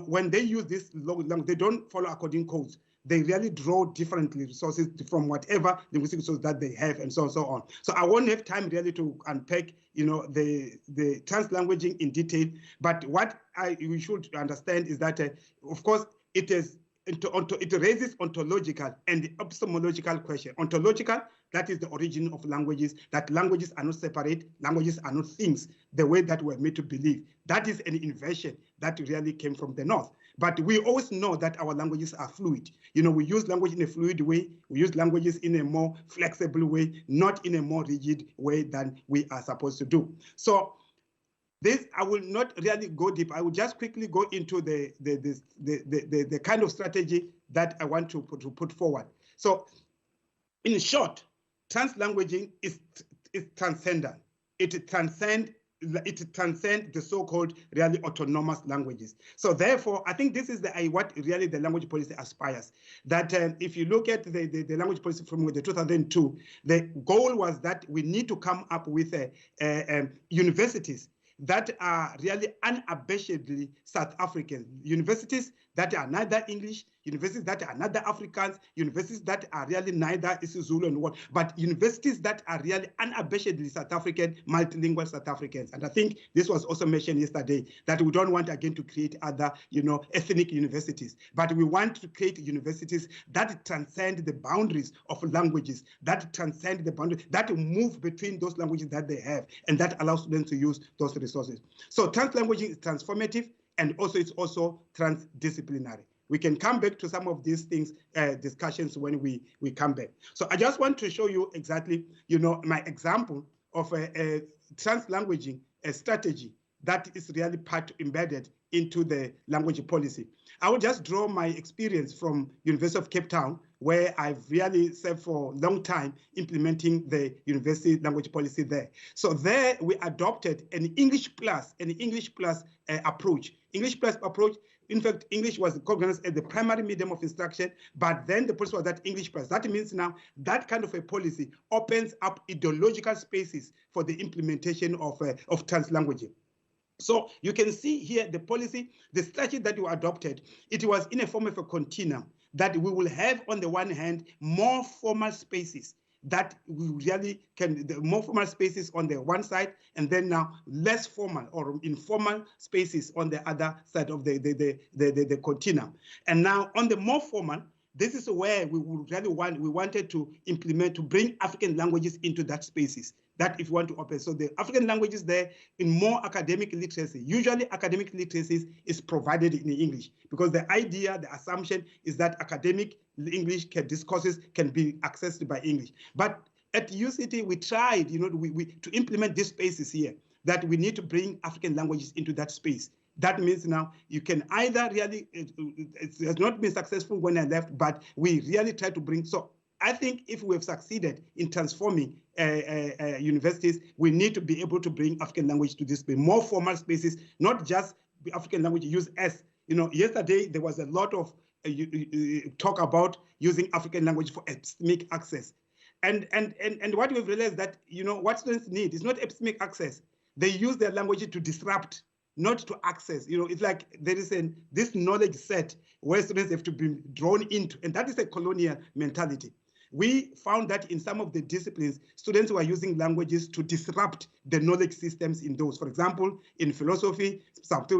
when they use this language, they don't follow according codes. They really draw differently resources from whatever linguistic resources that they have, and so on. So I won't have time really to unpack, the translanguaging in detail. But what we should understand is that, of course, it raises ontological and epistemological question. Ontological, that is the origin of languages, that languages are not separate, languages are not things, the way that we're made to believe. That is an invention that really came from the North. But we always know that our languages are fluid. We use language in a fluid way, we use languages in a more flexible way, not in a more rigid way than we are supposed to do. So this, I will not really go deep. I will just quickly go into the kind of strategy that I want to put forward. So, in short, translanguaging is transcendent. It transcends the so-called really autonomous languages. So therefore, I think this is what really the language policy aspires. That if you look at the language policy from the 2002, the goal was that we need to come up with universities that are really unabashedly South African, universities that are neither English, universities that are neither Afrikaans, universities that are really neither Zulu and what, but universities that are really unabashedly South African, multilingual South Africans. And I think this was also mentioned yesterday, that we don't want again to create other, ethnic universities, but we want to create universities that transcend the boundaries of languages, that transcend the boundaries, that move between those languages that they have, and that allows students to use those resources. So translanguaging is transformative, and also it's also transdisciplinary. We can come back to some of these things, discussions when we come back. So I just want to show you exactly, my example of a translanguaging strategy that is really embedded into the language policy. I will just draw my experience from University of Cape Town, where I've really served for a long time implementing the university language policy there. So there we adopted an English plus approach. English plus approach. In fact, English was recognized as the primary medium of instruction, but then the policy was that English plus. That means now that kind of a policy opens up ideological spaces for the implementation of translanguaging. So you can see here the policy, the strategy that you adopted, it was in a form of a continuum that we will have on the one hand more formal spaces that we really can, the more formal spaces on the one side, and then now less formal or informal spaces on the other side of the continuum. And now on the more formal, this is where we wanted to implement, to bring African languages into that spaces, that if you want to open. So the African languages there in more academic literacy, usually academic literacy is provided in English, because the idea, the assumption is that academic English discourses can be accessed by English. But at UCT, we tried, to implement these spaces here, that we need to bring African languages into that space. That means now you can either really, it has not been successful when I left, but we really try to bring, so I think if we have succeeded in transforming universities, we need to be able to bring African language to this space, more formal spaces, not just African language used as, yesterday there was a lot of talk about using African language for epistemic access. And what we've realized that, what students need is not epistemic access. They use their language to disrupt, not to access. You know, it's like there is this knowledge set where students have to be drawn into, and that is a colonial mentality. We found that in some of the disciplines, students were using languages to disrupt the knowledge systems in those. For example, in philosophy,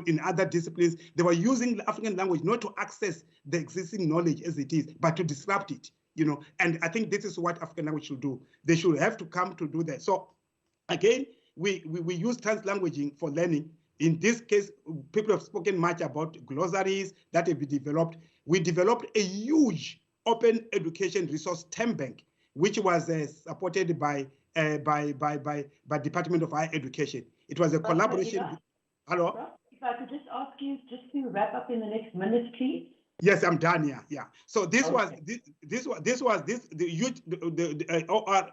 in other disciplines, they were using the African language not to access the existing knowledge as it is, but to disrupt it. You know, and I think this is what African language should do. They should have to come to do that. So again, we use translanguaging for learning. In this case, people have spoken much about glossaries that have been developed. We developed a huge open education resource term bank, which was supported by Department of Higher Education. It was a collaboration. Hello? If I could just ask you just to wrap up in the next minute, please. Yes, I'm done. Yeah. So this was the huge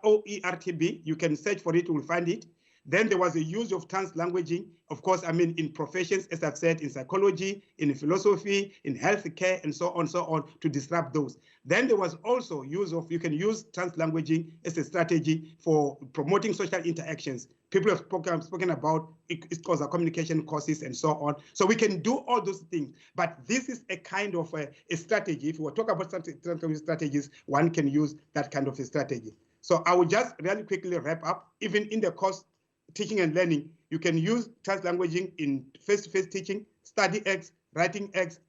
OERTB. You can search for it, you will find it. Then there was a use of translanguaging, of course, I mean, in professions, as I've said, in psychology, in philosophy, in healthcare, and so on, to disrupt those. Then there was also use of, you can use translanguaging as a strategy for promoting social interactions. People have spoken about it causes communication courses and so on. So we can do all those things, but this is a kind of a strategy. If we talk about translanguage strategies, one can use that kind of a strategy. So I will just really quickly wrap up. Even in the course teaching and learning, you can use translanguaging in face-to-face teaching, study X, writing X,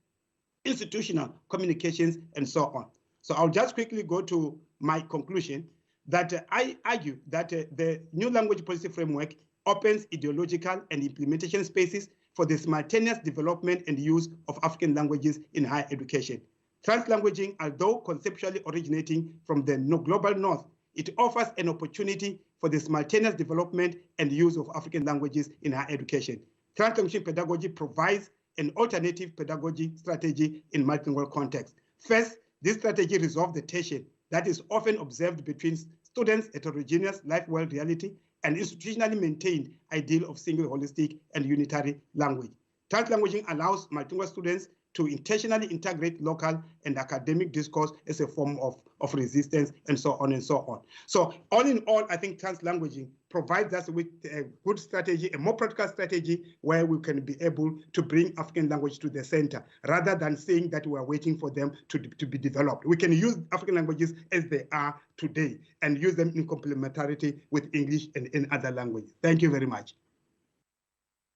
institutional communications, and so on. So I'll just quickly go to my conclusion that I argue that the new language policy framework opens ideological and implementation spaces for the simultaneous development and use of African languages in higher education. Translanguaging, although conceptually originating from the global north, it offers an opportunity for the simultaneous development and use of African languages in higher education. Translanguaging pedagogy provides an alternative pedagogy strategy in multilingual context. First, this strategy resolves the tension that is often observed between students' heterogeneous life-world reality and institutionally maintained ideal of single, holistic, and unitary language. Translanguaging allows multilingual students to intentionally integrate local and academic discourse as a form of resistance, and so on and so on. So all in all, I think translanguaging provides us with a good strategy, a more practical strategy, where we can be able to bring African language to the center, rather than saying that we are waiting for them to be developed. We can use African languages as they are today and use them in complementarity with English and in other languages. Thank you very much.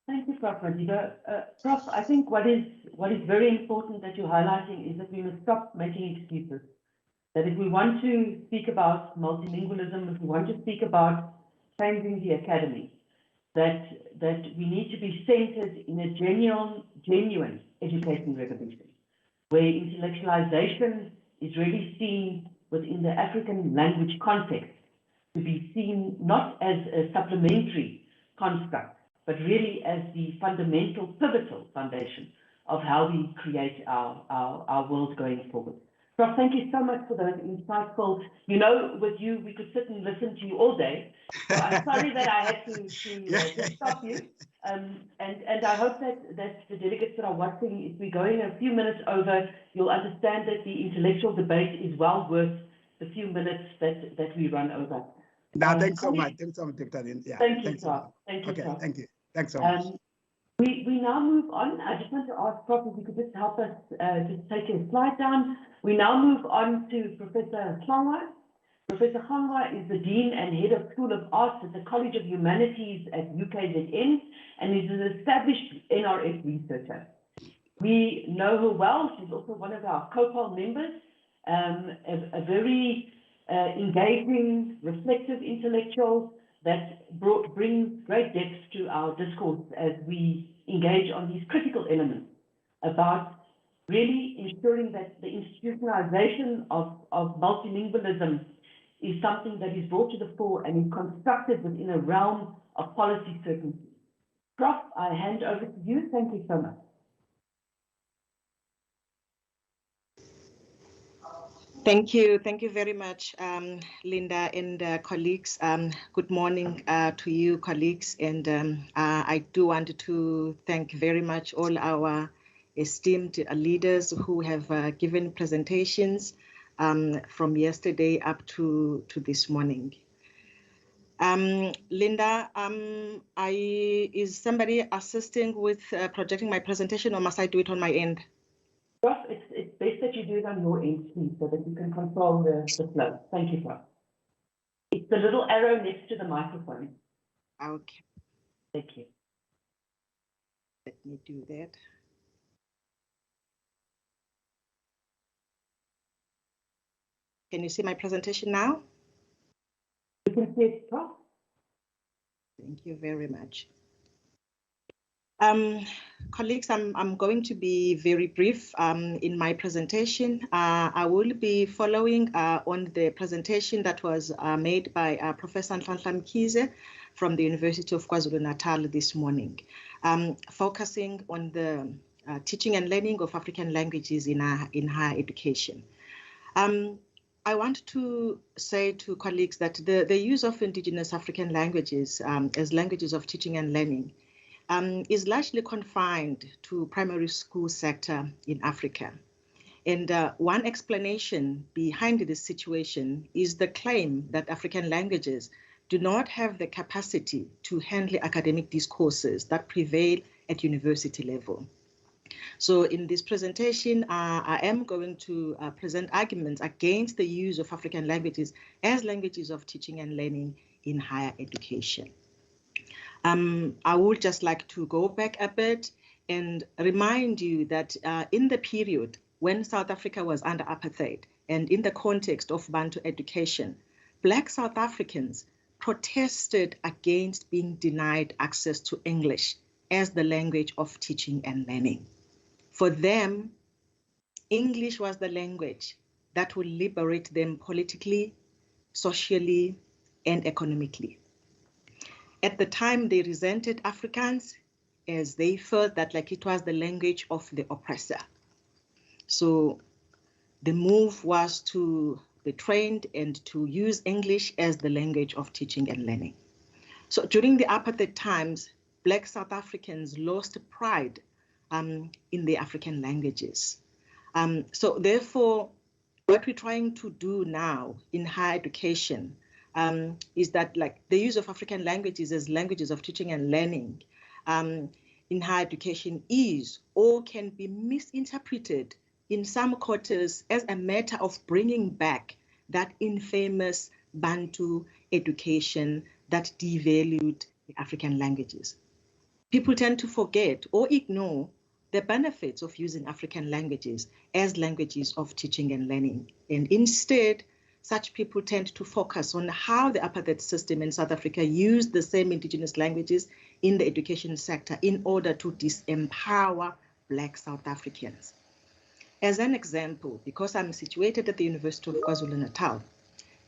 Thank you, Prof. Magiba. Prof, I think what is very important that you're highlighting is that we must stop making excuses. That if we want to speak about multilingualism, if we want to speak about changing the academy, that we need to be centered in a genuine education revolution, where intellectualization is really seen within the African language context, to be seen not as a supplementary construct, but really as the fundamental, pivotal foundation of how we create our world going forward. Prof, thank you so much for those insightful, you know, with you, we could sit and listen to you all day. So I'm sorry that I had to stop you. And I hope that the delegates that are watching, if we're going a few minutes over, you'll understand that the intellectual debate is well worth the few minutes that we run over. No, thanks so much. Thanks so much, Dr. Yeah, thank you, Prof. Thank you, okay, Prof. thank you. Thanks so much. We now move on. I just want to ask Prof if you could just help us just take a slide down. We now move on to Professor Hlongwa. Professor Hlongwa is the Dean and Head of School of Arts at the College of Humanities at UKZN and is an established NRF researcher. We know her well. She's also one of our COPOL members, a very engaging, reflective intellectual that brings great depth to our discourse as we engage on these critical elements about really ensuring that the institutionalization of multilingualism is something that is brought to the fore and is constructed within a realm of policy certainty. Prof, I hand over to you. Thank you so much. Thank you very much, Linda and colleagues. Good morning to you, colleagues. And I do want to thank very much all our esteemed leaders who have given presentations from yesterday up to this morning. Linda, is somebody assisting with projecting my presentation, or must I do it on my end? Prof, it's best that you do it on your end, please, so that you can control the flow. Thank you, Prof. It's the little arrow next to the microphone. Okay. Thank you. Let me do that. Can you see my presentation now? You can see it, Prof. Thank you very much. Colleagues, I'm going to be very brief in my presentation. I will be following on the presentation that was made by Professor Nhlanhla Mkhize from the University of KwaZulu-Natal this morning, focusing on the teaching and learning of African languages in higher education. I want to say to colleagues that the use of indigenous African languages as languages of teaching and learning is largely confined to primary school sector in Africa. And one explanation behind this situation is the claim that African languages do not have the capacity to handle academic discourses that prevail at university level. So in this presentation, I am going to present arguments against the use of African languages as languages of teaching and learning in higher education. I would just like to go back a bit and remind you that in the period when South Africa was under apartheid and in the context of Bantu education, Black South Africans protested against being denied access to English as the language of teaching and learning. For them, English was the language that would liberate them politically, socially, and economically. At the time, they resented Afrikaans as they felt that like it was the language of the oppressor. So the move was to be trained and to use English as the language of teaching and learning. So during the apartheid times, Black South Africans lost pride in the African languages. So therefore, what we're trying to do now in higher education is that like the use of African languages as languages of teaching and learning in higher education is or can be misinterpreted in some quarters as a matter of bringing back that infamous Bantu education that devalued the African languages. People tend to forget or ignore the benefits of using African languages as languages of teaching and learning. And instead, such people tend to focus on how the apartheid system in South Africa used the same indigenous languages in the education sector in order to disempower Black South Africans. As an example, because I'm situated at the University of KwaZulu-Natal,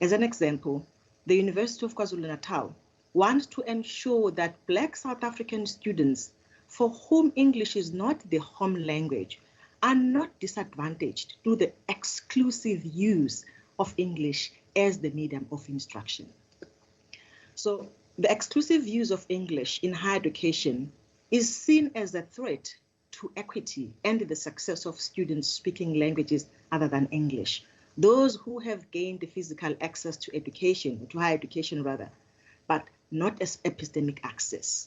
as an example, the University of KwaZulu-Natal wants to ensure that Black South African students for whom English is not the home language are not disadvantaged through the exclusive use of English as the medium of instruction. So the exclusive use of English in higher education is seen as a threat to equity and the success of students speaking languages other than English. Those who have gained the physical access to education, to higher education rather, but not as epistemic access.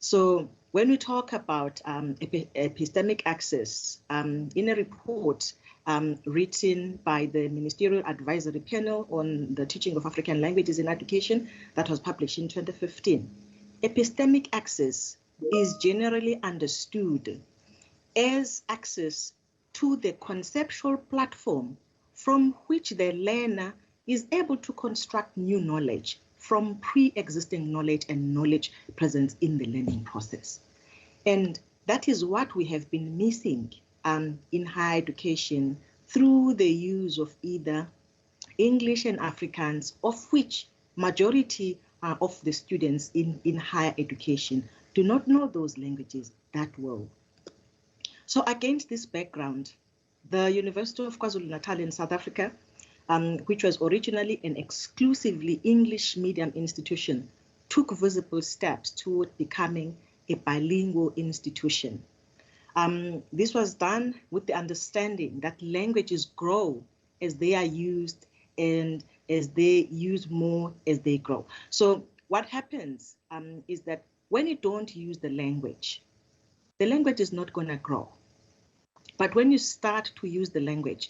So when we talk about epistemic access, in a report written by the Ministerial Advisory Panel on the Teaching of African Languages in Education that was published in 2015, epistemic access is generally understood as access to the conceptual platform from which the learner is able to construct new knowledge from pre-existing knowledge and knowledge present in the learning process. And that is what we have been missing in higher education through the use of either English and Afrikaans, of which majority of the students in higher education do not know those languages that well. So against this background, the University of KwaZulu-Natal in South Africa, which was originally an exclusively English medium institution, took visible steps toward becoming a bilingual institution. This was done with the understanding that languages grow as they are used and as they use more as they grow. So what happens is that when you don't use the language is not going to grow. But when you start to use the language,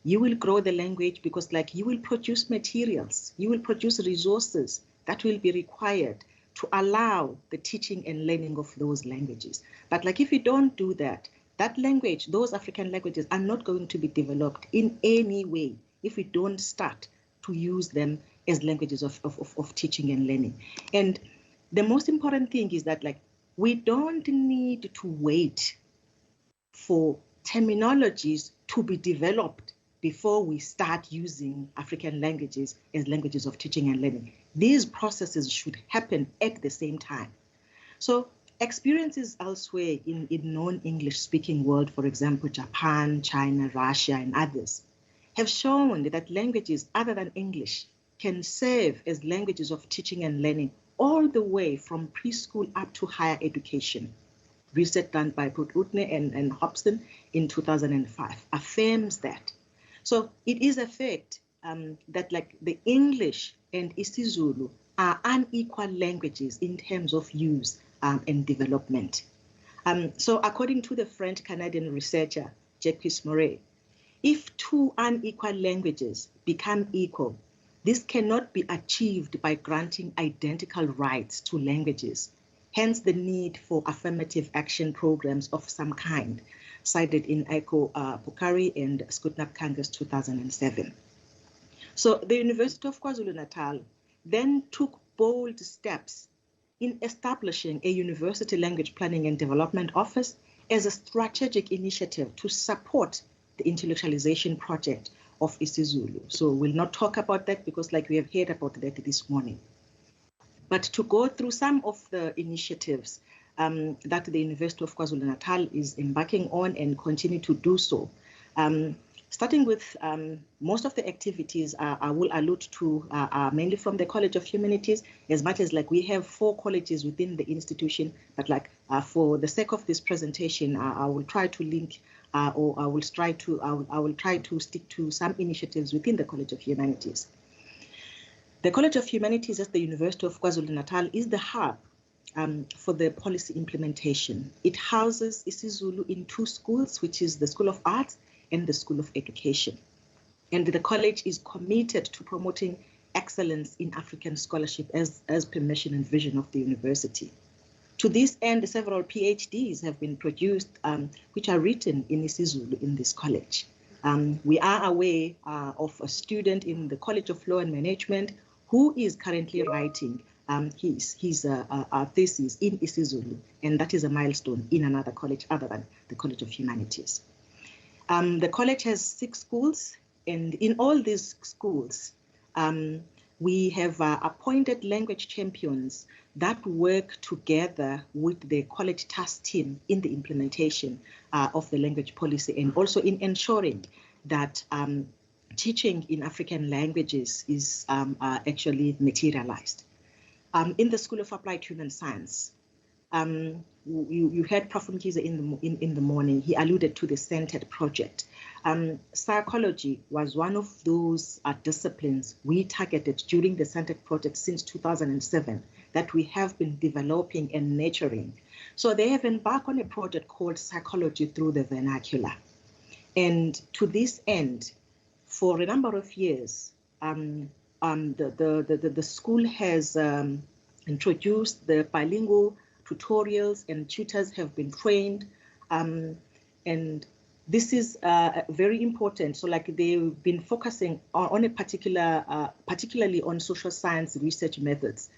you will grow the language because like you will produce materials, you will produce resources that will be required to allow the teaching and learning of those languages. But like if you don't do that, that language, those African languages are not going to be developed in any way if we don't start to use them as languages of teaching and learning. And the most important thing is that like we don't need to wait for terminologies to be developed before we start using African languages as languages of teaching and learning. These processes should happen at the same time. So experiences elsewhere in non-English speaking world, for example, Japan, China, Russia, and others, have shown that languages other than English can serve as languages of teaching and learning all the way from preschool up to higher education. Research done by Utne and Hobson in 2005 affirms that. So it is a fact that like the English and isiZulu are unequal languages in terms of use and development. So according to the French-Canadian researcher, Jacques Moret, if two unequal languages become equal, this cannot be achieved by granting identical rights to languages. Hence the need for affirmative action programs of some kind, cited in Aiko Pukari and Skutnap Kangas 2007. So the University of KwaZulu-Natal then took bold steps in establishing a University Language Planning and Development Office as a strategic initiative to support the intellectualization project of isiZulu. So we'll not talk about that because like we have heard about that this morning. But to go through some of the initiatives that the University of KwaZulu-Natal is embarking on and continue to do so. Starting with most of the activities I will allude to are mainly from the College of Humanities, as much as like we have 4 colleges within the institution, but like for the sake of this presentation, I will try to link or I will try to stick to some initiatives within the College of Humanities. The College of Humanities at the University of KwaZulu-Natal is the hub for the policy implementation. It houses isiZulu in 2 schools, which is the School of Arts and the School of Education. And the college is committed to promoting excellence in African scholarship as per mission and vision of the university. To this end, several PhDs have been produced, which are written in isiZulu in this college. We are aware of a student in the College of Law and Management who is currently writing his thesis in isiZulu, and that is a milestone in another college other than the College of Humanities. The college has 6 schools, and in all these schools, we have appointed language champions that work together with the college task team in the implementation of the language policy, and also in ensuring that teaching in African languages is actually materialized. In the School of Applied Human Science, you heard Prof. Mkiza in the morning, he alluded to the Centered project. Psychology was one of those disciplines we targeted during the Centered project since 2007 that we have been developing and nurturing. So they have embarked on a project called Psychology Through the Vernacular. And to this end, for a number of years, the school has introduced the bilingual tutorials, and tutors have been trained. And this is very important. So like they've been focusing on a particularly on social science research methods.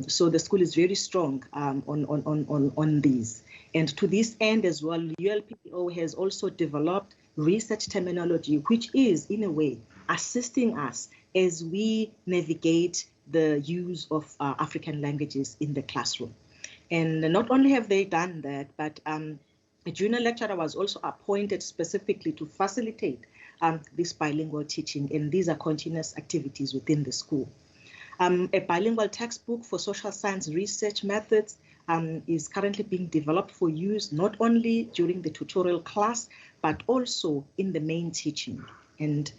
So the school is very strong on these. And to this end as well, ULPO has also developed research terminology, which is in a way assisting us as we navigate the use of African languages in the classroom. And not only have they done that, but a junior lecturer was also appointed specifically to facilitate this bilingual teaching, and these are continuous activities within the school. A bilingual textbook for social science research methods is currently being developed for use not only during the tutorial class, but also in the main teaching. And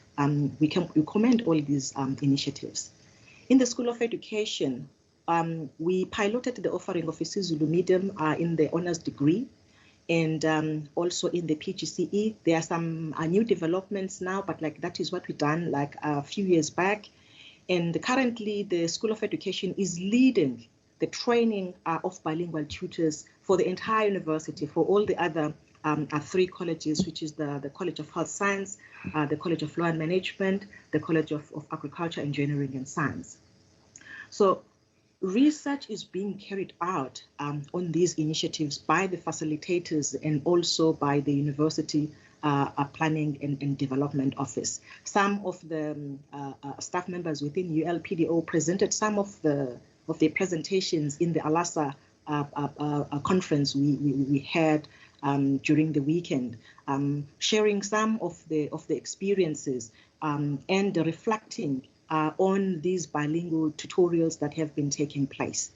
we commend all these initiatives. In the School of Education, we piloted the offering of isiZulu medium in the honors degree, and also in the PGCE. There are some new developments now, but like that is what we done like a few years back. And currently the School of Education is leading the training of bilingual tutors for the entire university, for all the other 3 colleges, which is the College of Health Science, the College of Law and Management, the College of Agriculture, Engineering and Science. So research is being carried out on these initiatives by the facilitators and also by the University Planning and Development Office. Some of the staff members within ULPDO presented some of their presentations in the Alasa conference we had during the weekend, sharing some of the experiences and reflecting on these bilingual tutorials that have been taking place.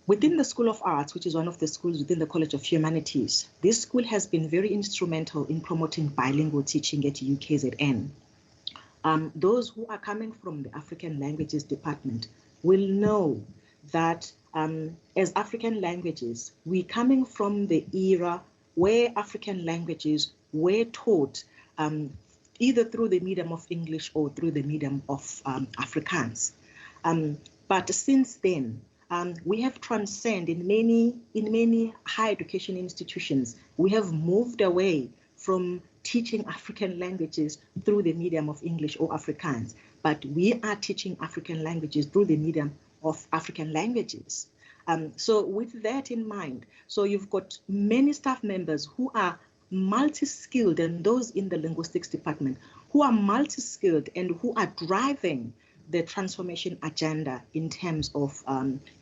Within the School of Arts, which is one of the schools within the College of Humanities, this school has been very instrumental in promoting bilingual teaching at UKZN. Those who are coming from the African Languages Department will know that as African languages, we're coming from the era where African languages were taught either through the medium of English or through the medium of Afrikaans. But since then, we have transcended in many higher education institutions. We have moved away from teaching African languages through the medium of English or Afrikaans, but we are teaching African languages through the medium of African languages. So with that in mind, so you've got many staff members who are multi-skilled, and those in the linguistics department who are multi-skilled and who are driving the transformation agenda in terms of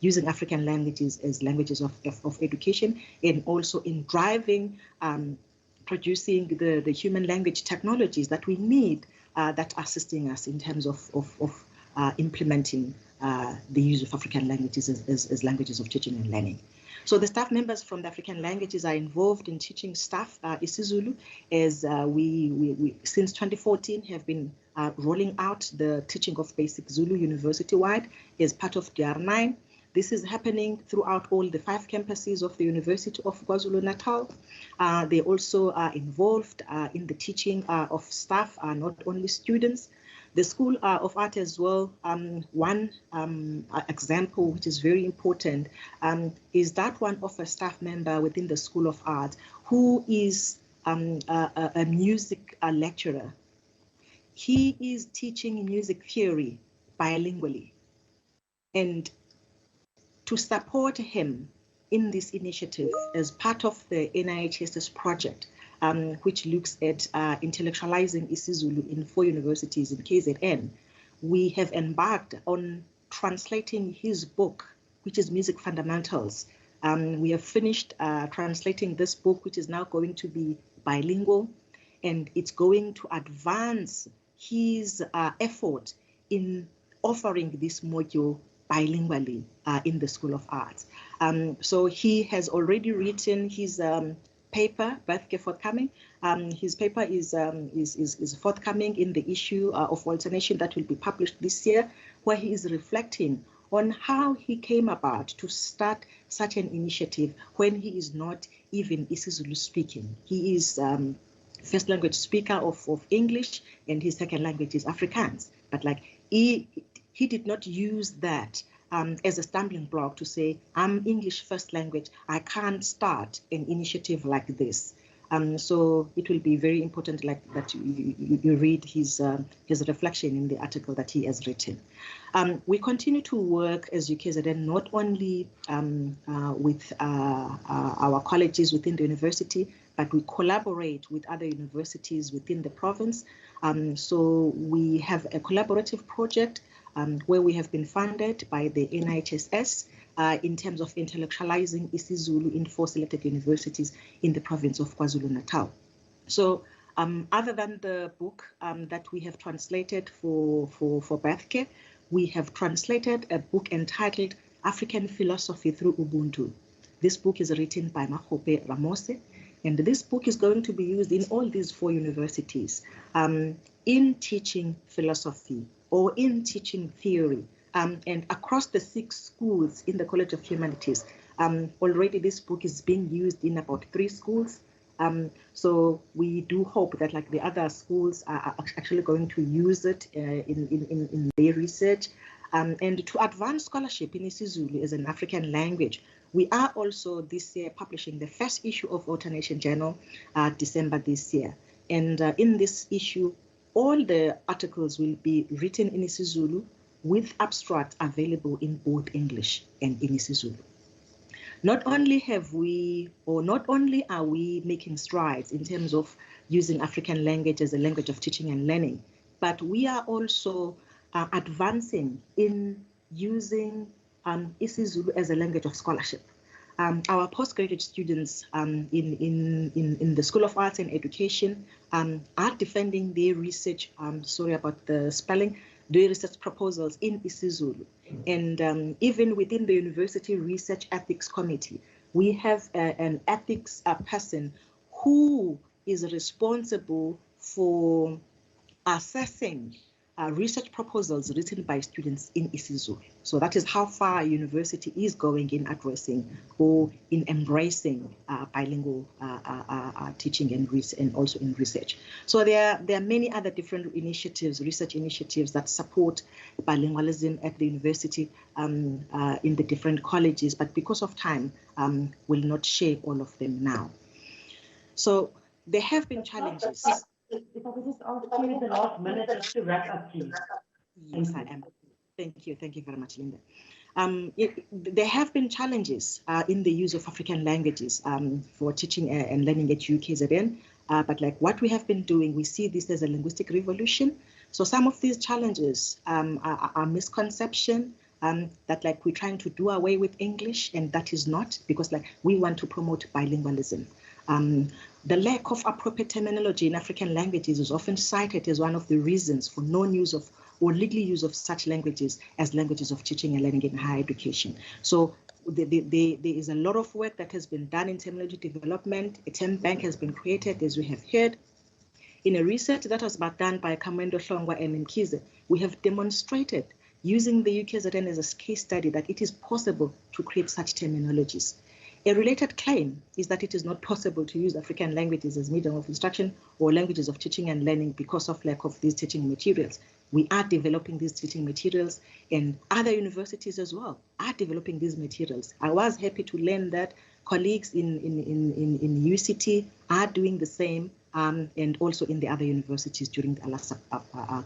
using African languages as languages of education, and also in driving producing the human language technologies that we need that are assisting us in terms of implementing the use of African languages as languages of teaching and learning. So the staff members from the African languages are involved in teaching staff isiZulu, as we since 2014 have been rolling out the teaching of basic Zulu university-wide as part of DR9. This is happening throughout all the 5 campuses of the University of KwaZulu-Natal. They also are involved in the teaching of staff, not only students. The School of Art as well, one example which is very important is that one of a staff member within the School of Art who is a music lecturer. He is teaching music theory bilingually. And to support him in this initiative as part of the NIHSS project, which looks at intellectualizing isiZulu in 4 universities in KZN, we have embarked on translating his book, which is Music Fundamentals. We have finished translating this book, which is now going to be bilingual, and it's going to advance his effort in offering this module bilingually in the School of Arts. So he has already written his paper, Birthday forthcoming. His paper is forthcoming in the issue of Alternation that will be published this year, where he is reflecting on how he came about to start such an initiative when he is not even isiZulu speaking. He is first language speaker of English, and his second language is Afrikaans. But like he did not use that as a stumbling block to say, I'm English first language, I can't start an initiative like this. So it will be very important like that you read his reflection in the article that he has written. We continue to work as UKZN not only with our colleges within the university, but we collaborate with other universities within the province. So we have a collaborative project where we have been funded by the NIHSS in terms of intellectualizing isiZulu in 4 selected universities in the province of KwaZulu-Natal. So other than the book that we have translated for Birthday, we have translated a book entitled African Philosophy Through Ubuntu. This book is written by Mahope Ramose, and this book is going to be used in all these 4 universities in teaching philosophy or in teaching theory and across the 6 schools in the College of Humanities. Already this book is being used in about 3 schools. So we do hope that like the other schools are actually going to use it in their research. And to advance scholarship in isiZulu as an African language, we are also this year publishing the first issue of Alternation Journal, December this year. And in this issue, all the articles will be written in isiZulu with abstracts available in both English and in isiZulu. Not only are we making strides in terms of using African language as a language of teaching and learning, but we are also advancing in using isiZulu as a language of scholarship. Our postgraduate students in the School of Arts and Education are defending their research, sorry about the spelling, their research proposals in isiZulu. And even within the University Research Ethics Committee, we have an ethics person who is responsible for assessing research proposals written by students in isiZulu. So that is how far a university is going in addressing or in embracing bilingual teaching and also in research. So there are many other different initiatives, research initiatives that support bilingualism at the university in the different colleges, but because of time, will not share all of them now. So there have been challenges. If I could just ask you the last minute just to wrap up, please. Yes, I am. Thank you. Thank you very much, Linda. There have been challenges in the use of African languages for teaching and learning at UKZN, but like what we have been doing, we see this as a linguistic revolution. So some of these challenges are misconception, that like we're trying to do away with English, and that is not, because like we want to promote bilingualism. The lack of appropriate terminology in African languages is often cited as one of the reasons for non-use of or legal use of such languages as languages of teaching and learning in higher education. So there is a lot of work that has been done in terminology development. A term bank has been created, as we have heard. In a research that was done by Kamendo Hlongwa and Mkhize, we have demonstrated using the UKZN as a case study that it is possible to create such terminologies. A related claim is that it is not possible to use African languages as medium of instruction or languages of teaching and learning because of lack of these teaching materials. We are developing these teaching materials, and other universities as well are developing these materials. I was happy to learn that colleagues in UCT are doing the same, and also in the other universities during the last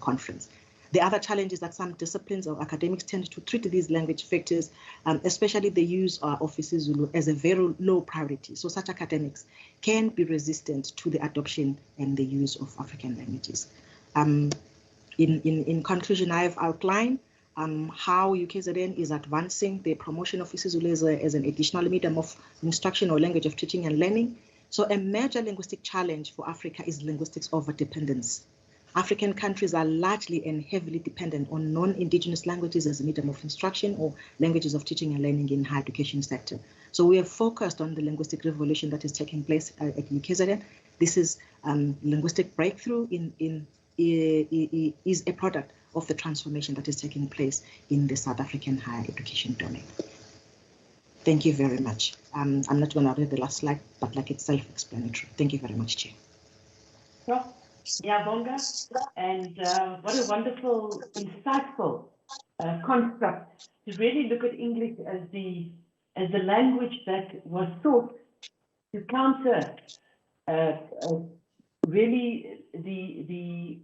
conference. The other challenge is that some disciplines or academics tend to treat these language factors, especially the use of isiZulu, as a very low priority. So such academics can be resistant to the adoption and the use of African languages. In conclusion, I have outlined how UKZN is advancing the promotion of isiZulu as an additional medium of instruction or language of teaching and learning. So a major linguistic challenge for Africa is linguistics overdependence. African countries are largely and heavily dependent on non-indigenous languages as a medium of instruction or languages of teaching and learning in higher education sector. So we have focused on the linguistic revolution that is taking place at UKZN. This is linguistic breakthrough is a product of the transformation that is taking place in the South African higher education domain. Thank you very much. I'm not going to read the last slide, but like it's self-explanatory. Thank you very much, Chair. Yeah, Bonga, and what a wonderful, insightful construct to really look at English as the language that was sought to counter really the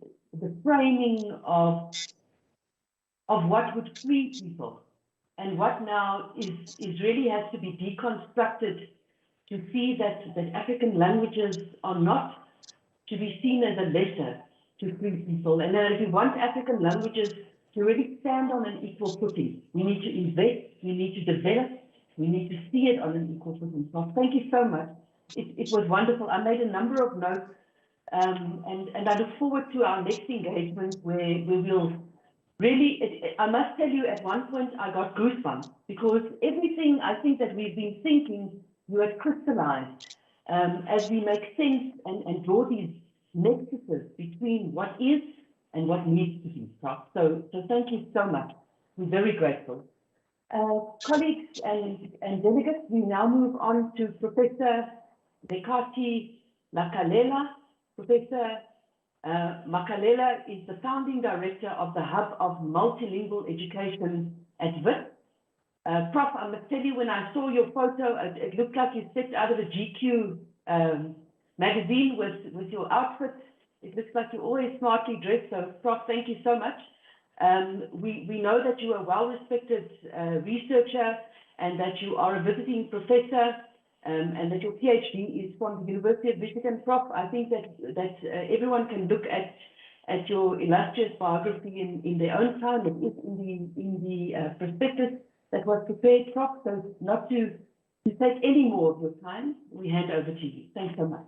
framing of what would free people, and what now is really has to be deconstructed to see that African languages are not to be seen as a lesser to free people. And if we want African languages to really stand on an equal footing, we need to invest, we need to develop, we need to see it on an equal footing. So thank you so much. It was wonderful. I made a number of notes, and I look forward to our next engagement where we will really, I must tell you, at one point I got goosebumps, because everything I think that we've been thinking, you have crystallized as we make sense and draw these nexuses between what is and what needs to be. So thank you so much. We're very grateful. Colleagues and delegates, we now move on to Professor Lekati Makalela. Professor Makalela is the founding director of the Hub of Multilingual Education at WIT. Prof, I must tell you, when I saw your photo, it looked like you stepped out of a GQ magazine with your outfit. It looks like you're always smartly dressed. So, Prof, thank you so much. We know that you are a well-respected researcher and that you are a visiting professor and that your PhD is from the University of Michigan. Prof, I think that everyone can look at your illustrious biography in their own time. It is in the prospectus that was prepared, Prof. So not to take any more of your time, we hand over to you. Thanks so much.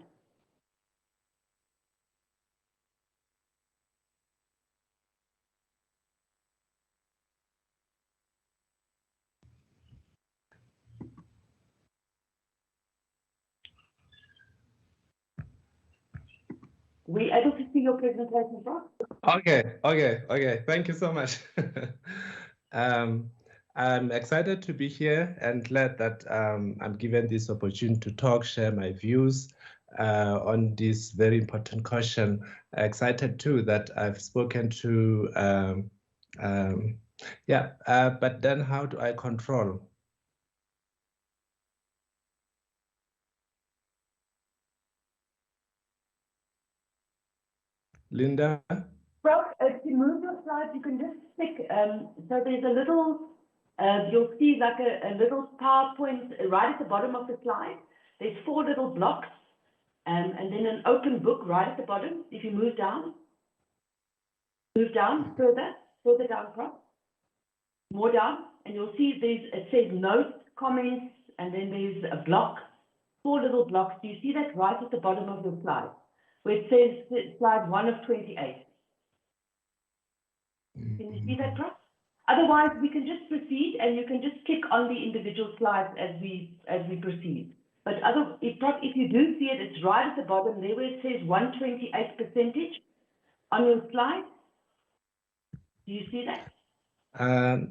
We able to see your presentation, Prof? Okay. Thank you so much. I'm excited to be here and glad that I'm given this opportunity to talk, share my views on this very important question. Excited too that I've spoken to, but then how do I control? Linda? Prof, to move your slides, you can just stick, so there's a little, you'll see like a little PowerPoint right at the bottom of the slide. There's 4 little blocks and then an open book right at the bottom. If you move down further down, Prof. More down, and you'll see it says notes, comments, and then there's a block, 4 little blocks. Do you see that right at the bottom of your slide, where it says slide 1 of 28? Can you see that, Prof? Otherwise, we can just proceed, and you can just click on the individual slides as we proceed. But if you do see it, it's right at the bottom there where it says 128% on your slide. Do you see that?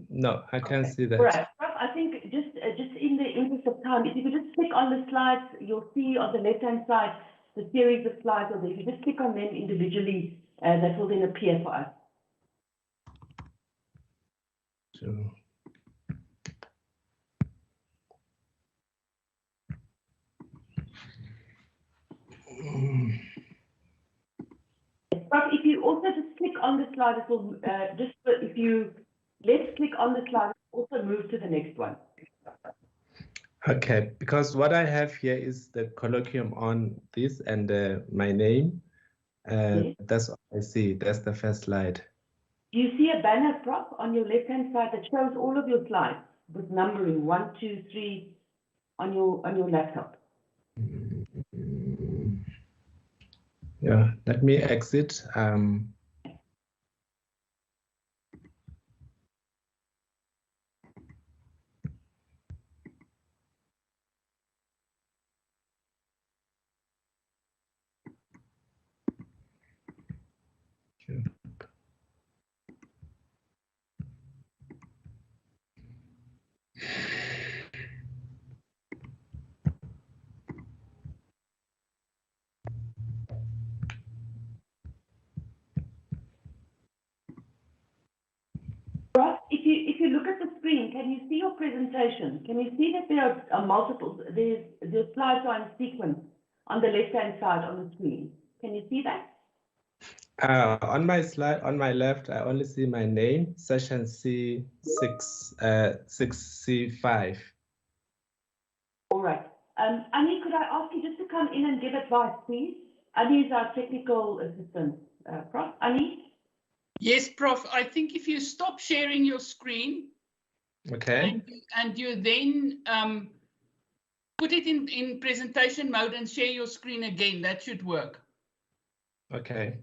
No, I can't see that. Right. Prof, I think just in the interest of time, if you could just click on the slides, you'll see on the left-hand side the series of slides are there. If you just click on them individually, that will then appear for us. Sure. But if you also just click on the slide, it will let's click on the slide, also move to the next one. Okay, because what I have here is the colloquium on this and my name. Yes. That's all I see. That's the first slide. You see a banner, Prof, on your left-hand side that shows all of your slides with numbering 1, 2, 3 on your laptop. Yeah, let me exit. Sure. Prof, if you look at the screen, can you see your presentation? Can you see that there are multiples? The slides are in sequence on the left-hand side on the screen. Can you see that? On my slide, on my left, I only see my name, session C6, 6C5. All right. Annie, could I ask you just to come in and give advice, please? Annie is our technical assistant. Prof, Annie? Yes, Prof. I think if you stop sharing your screen, Okay. and you then put it in presentation mode and share your screen again, that should work. Okay.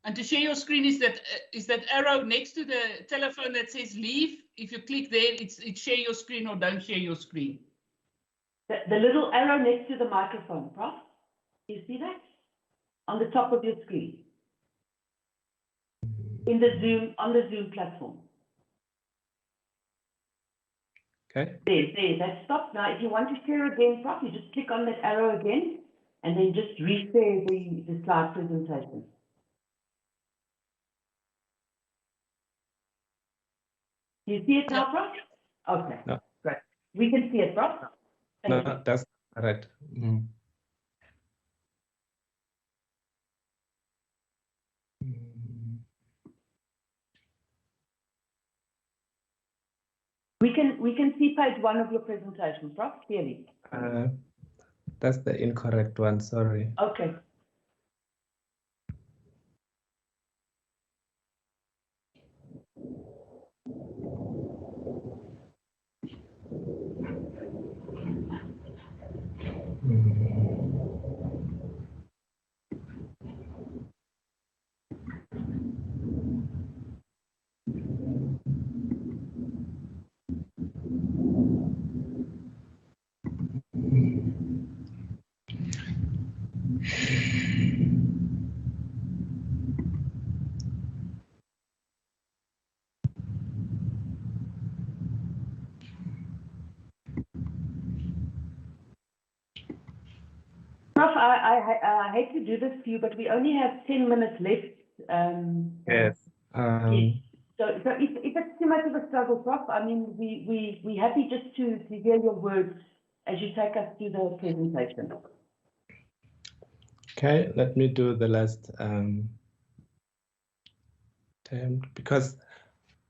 And to share your screen is that arrow next to the telephone that says leave. If you click there, it's share your screen or don't share your screen. The little arrow next to the microphone, Prof. Do you see that? On the top of your screen. On the Zoom platform. Okay. There, that stopped. Now, if you want to share again, Prof, you just click on that arrow again, and then just reshare the slide presentation. You see it now, Prof? Okay, No. great. We can see it, Prof. Thank you. No, that's correct. Mm. We can see page 1 of your presentation, Prof, clearly. That's the incorrect one, sorry. Okay. Prof, I hate to do this to you, but we only have 10 minutes left. Yes. Yes. So if it's too much of a struggle, Prof, I mean, we're happy just to hear your words as you take us through the presentation. Okay, let me do the last term, because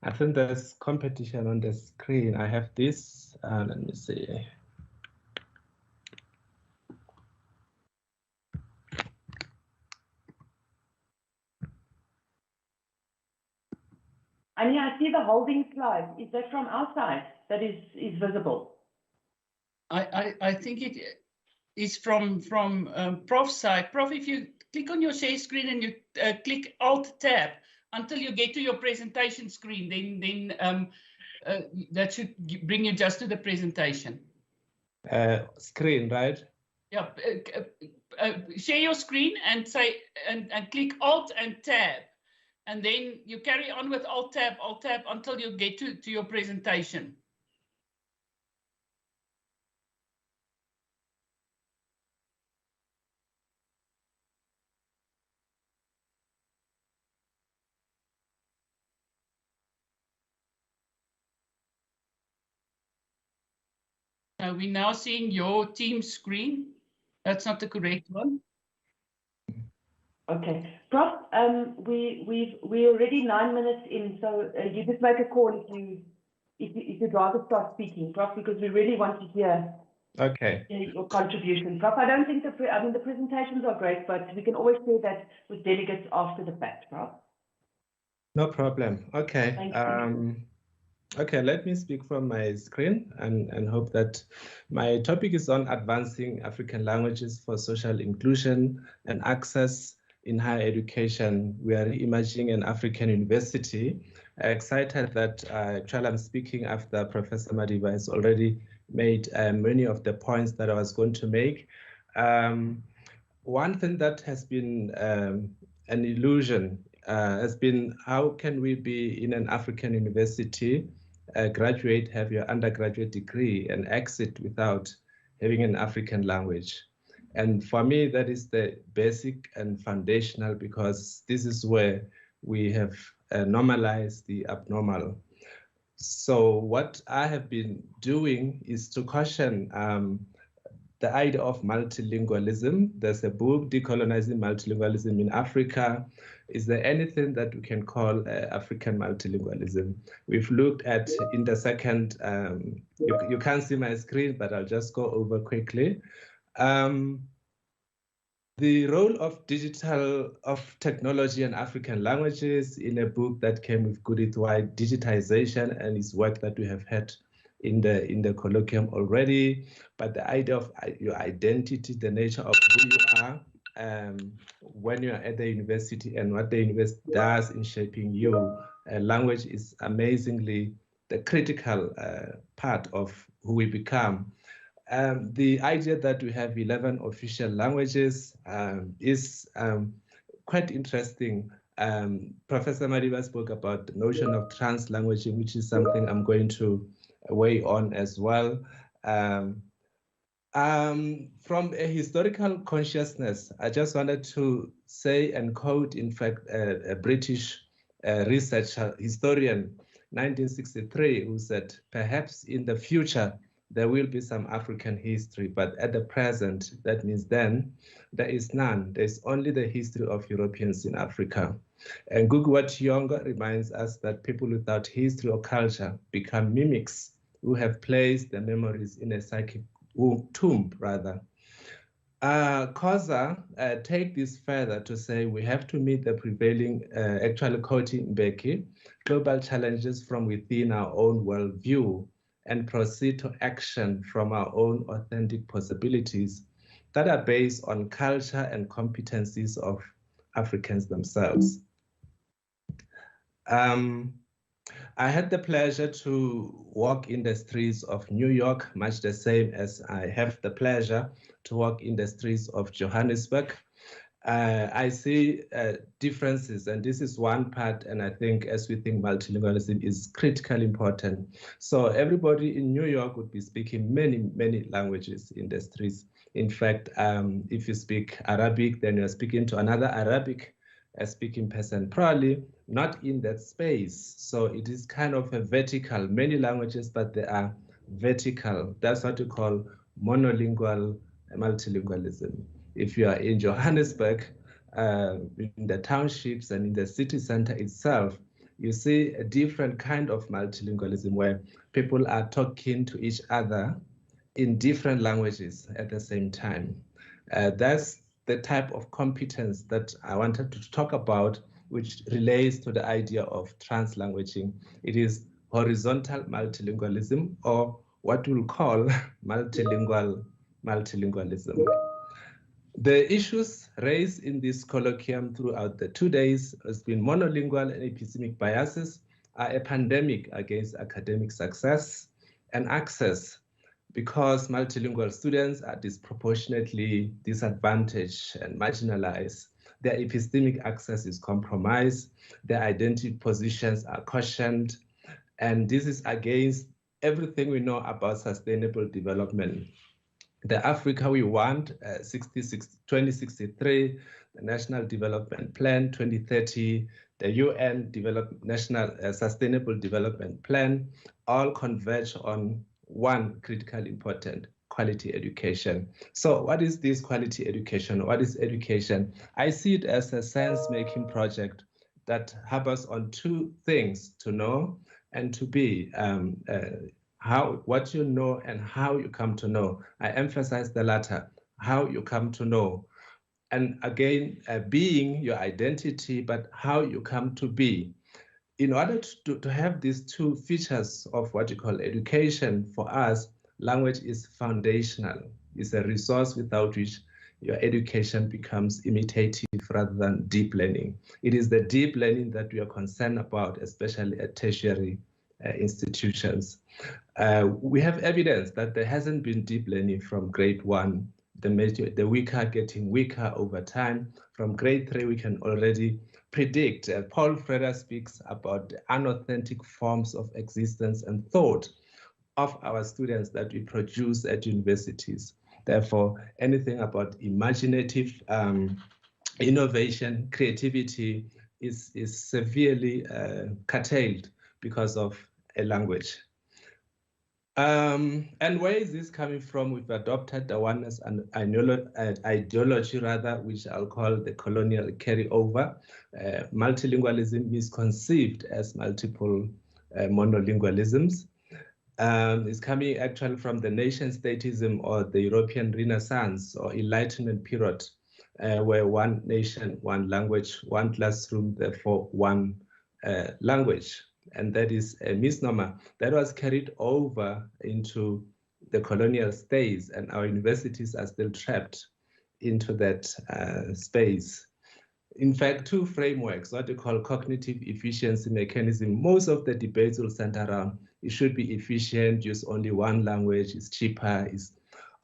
I think there's competition on the screen. I have this, let me see. And yeah, I see the holding slide. Is that from our side that is visible? I think it is from Prof's side. Prof, if you click on your share screen and you click Alt Tab until you get to your presentation screen, then that should bring you just to the presentation. Screen, right? Yeah, share your screen and say and click Alt and Tab, and then you carry on with Alt Tab until you get to your presentation. We're now seeing your team screen. That's not the correct one. Okay, Prof, we're already 9 minutes in, so you just make a call if you'd rather start speaking, Prof, because we really want to hear your contribution. Prof, I don't think the presentations are great, but we can always share that with delegates after the fact, Prof. No problem. Okay. Thank you. Okay, let me speak from my screen and hope that my topic is on advancing African languages for social inclusion and access in higher education. We are reimagining an African university. Excited that actually I'm speaking after Professor Magiba has already made many of the points that I was going to make. One thing that has been an illusion has been, how can we be in an African university, graduate, have your undergraduate degree and exit without having an African language? And for me, that is the basic and foundational, because this is where we have normalized the abnormal. So what I have been doing is to caution the idea of multilingualism. There's a book, Decolonizing Multilingualism in Africa. Is there anything that we can call African multilingualism? We've looked at in the second, you can't see my screen, but I'll just go over quickly. The role of technology and African languages in a book that came with Judith White, Digitization, and his work that we have had in the colloquium already, but the idea of your identity, the nature of who you are when you are at the university and what the university does in shaping you. Language is amazingly the critical part of who we become. The idea that we have 11 official languages is quite interesting. Professor Magiba spoke about the notion of trans-languaging, which is something I'm going to way on as well. From a historical consciousness, I just wanted to say and quote, in fact, a British researcher, historian, 1963, who said, perhaps in the future, there will be some African history, but at the present, that means then, there is none. There's only the history of Europeans in Africa. And Guguwa Thiongo reminds us that people without history or culture become mimics who have placed their memories in a psychic tomb, rather. Koza take this further to say we have to meet the prevailing, actually quoting Mbeki, global challenges from within our own worldview and proceed to action from our own authentic possibilities that are based on culture and competencies of Africans themselves. I had the pleasure to walk in the streets of New York, much the same as I have the pleasure to walk in the streets of Johannesburg. I see differences, and this is one part, and I think as we think multilingualism is critically important. So everybody in New York would be speaking many, many languages in the streets. In fact, if you speak Arabic, then you're speaking to another Arabic speaking person, probably not in that space. So it is kind of a vertical, many languages, but they are vertical. That's what we call monolingual multilingualism. If you are in Johannesburg, in the townships and in the city center itself, you see a different kind of multilingualism where people are talking to each other in different languages at the same time. That's the type of competence that I wanted to talk about, which relates to the idea of translanguaging. It is horizontal multilingualism, or what we'll call multilingualism. The issues raised in this colloquium throughout the 2 days has been monolingual and epistemic biases are a pandemic against academic success and access, because multilingual students are disproportionately disadvantaged and marginalized. Their epistemic access is compromised, their identity positions are cautioned, and this is against everything we know about sustainable development. The Africa we want, 2063, the National Development Plan 2030, the UN National Sustainable Development Plan, all converge on one critically important: quality education. So what is this quality education? What is education? I see it as a sense-making project that harbors on two things: to know and to be. What you know and how you come to know. I emphasize the latter, how you come to know. And again, being your identity, but how you come to be. In order to have these two features of what you call education, for us, language is foundational. It's a resource without which your education becomes imitative rather than deep learning. It is the deep learning that we are concerned about, especially at tertiary institutions. We have evidence that there hasn't been deep learning from grade 1. The weak are getting weaker over time. From grade 3, we can already predict. Paul Freda speaks about the unauthentic forms of existence and thought of our students that we produce at universities. Therefore, anything about imaginative innovation, creativity is severely curtailed because of a language. And where is this coming from? We've adopted the oneness and ideology, rather, which I'll call the colonial carryover. Multilingualism is conceived as multiple monolingualisms. It's coming actually from the nation-statism or the European Renaissance or Enlightenment period, where one nation, one language, one classroom, therefore one language. And that is a misnomer that was carried over into the colonial states, and our universities are still trapped into that space. In fact, two frameworks, what we call cognitive efficiency mechanism, most of the debates will center around it should be efficient, use only one language, it's cheaper, it's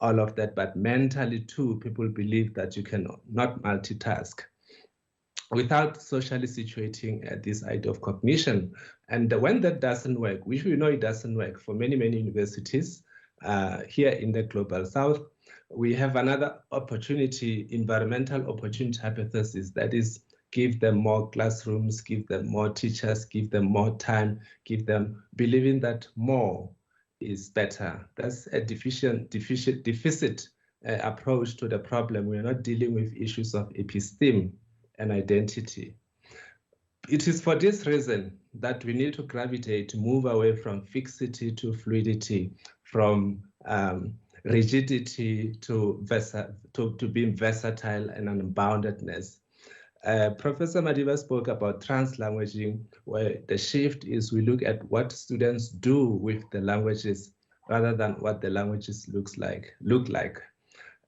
all of that. But mentally too, people believe that you cannot multitask. without socially situating this idea of cognition. And when that doesn't work, which we know it doesn't work for many, many universities here in the Global South, we have another opportunity, environmental opportunity hypothesis, that is, give them more classrooms, give them more teachers, give them more time, give them believing that more is better. That's a deficit approach to the problem. We're not dealing with issues of episteme and identity. It is for this reason that we need to gravitate, to move away from fixity to fluidity, from rigidity to being versatile and unboundedness. Professor Magiba spoke about translanguaging, where the shift is we look at what students do with the languages rather than what the languages look like.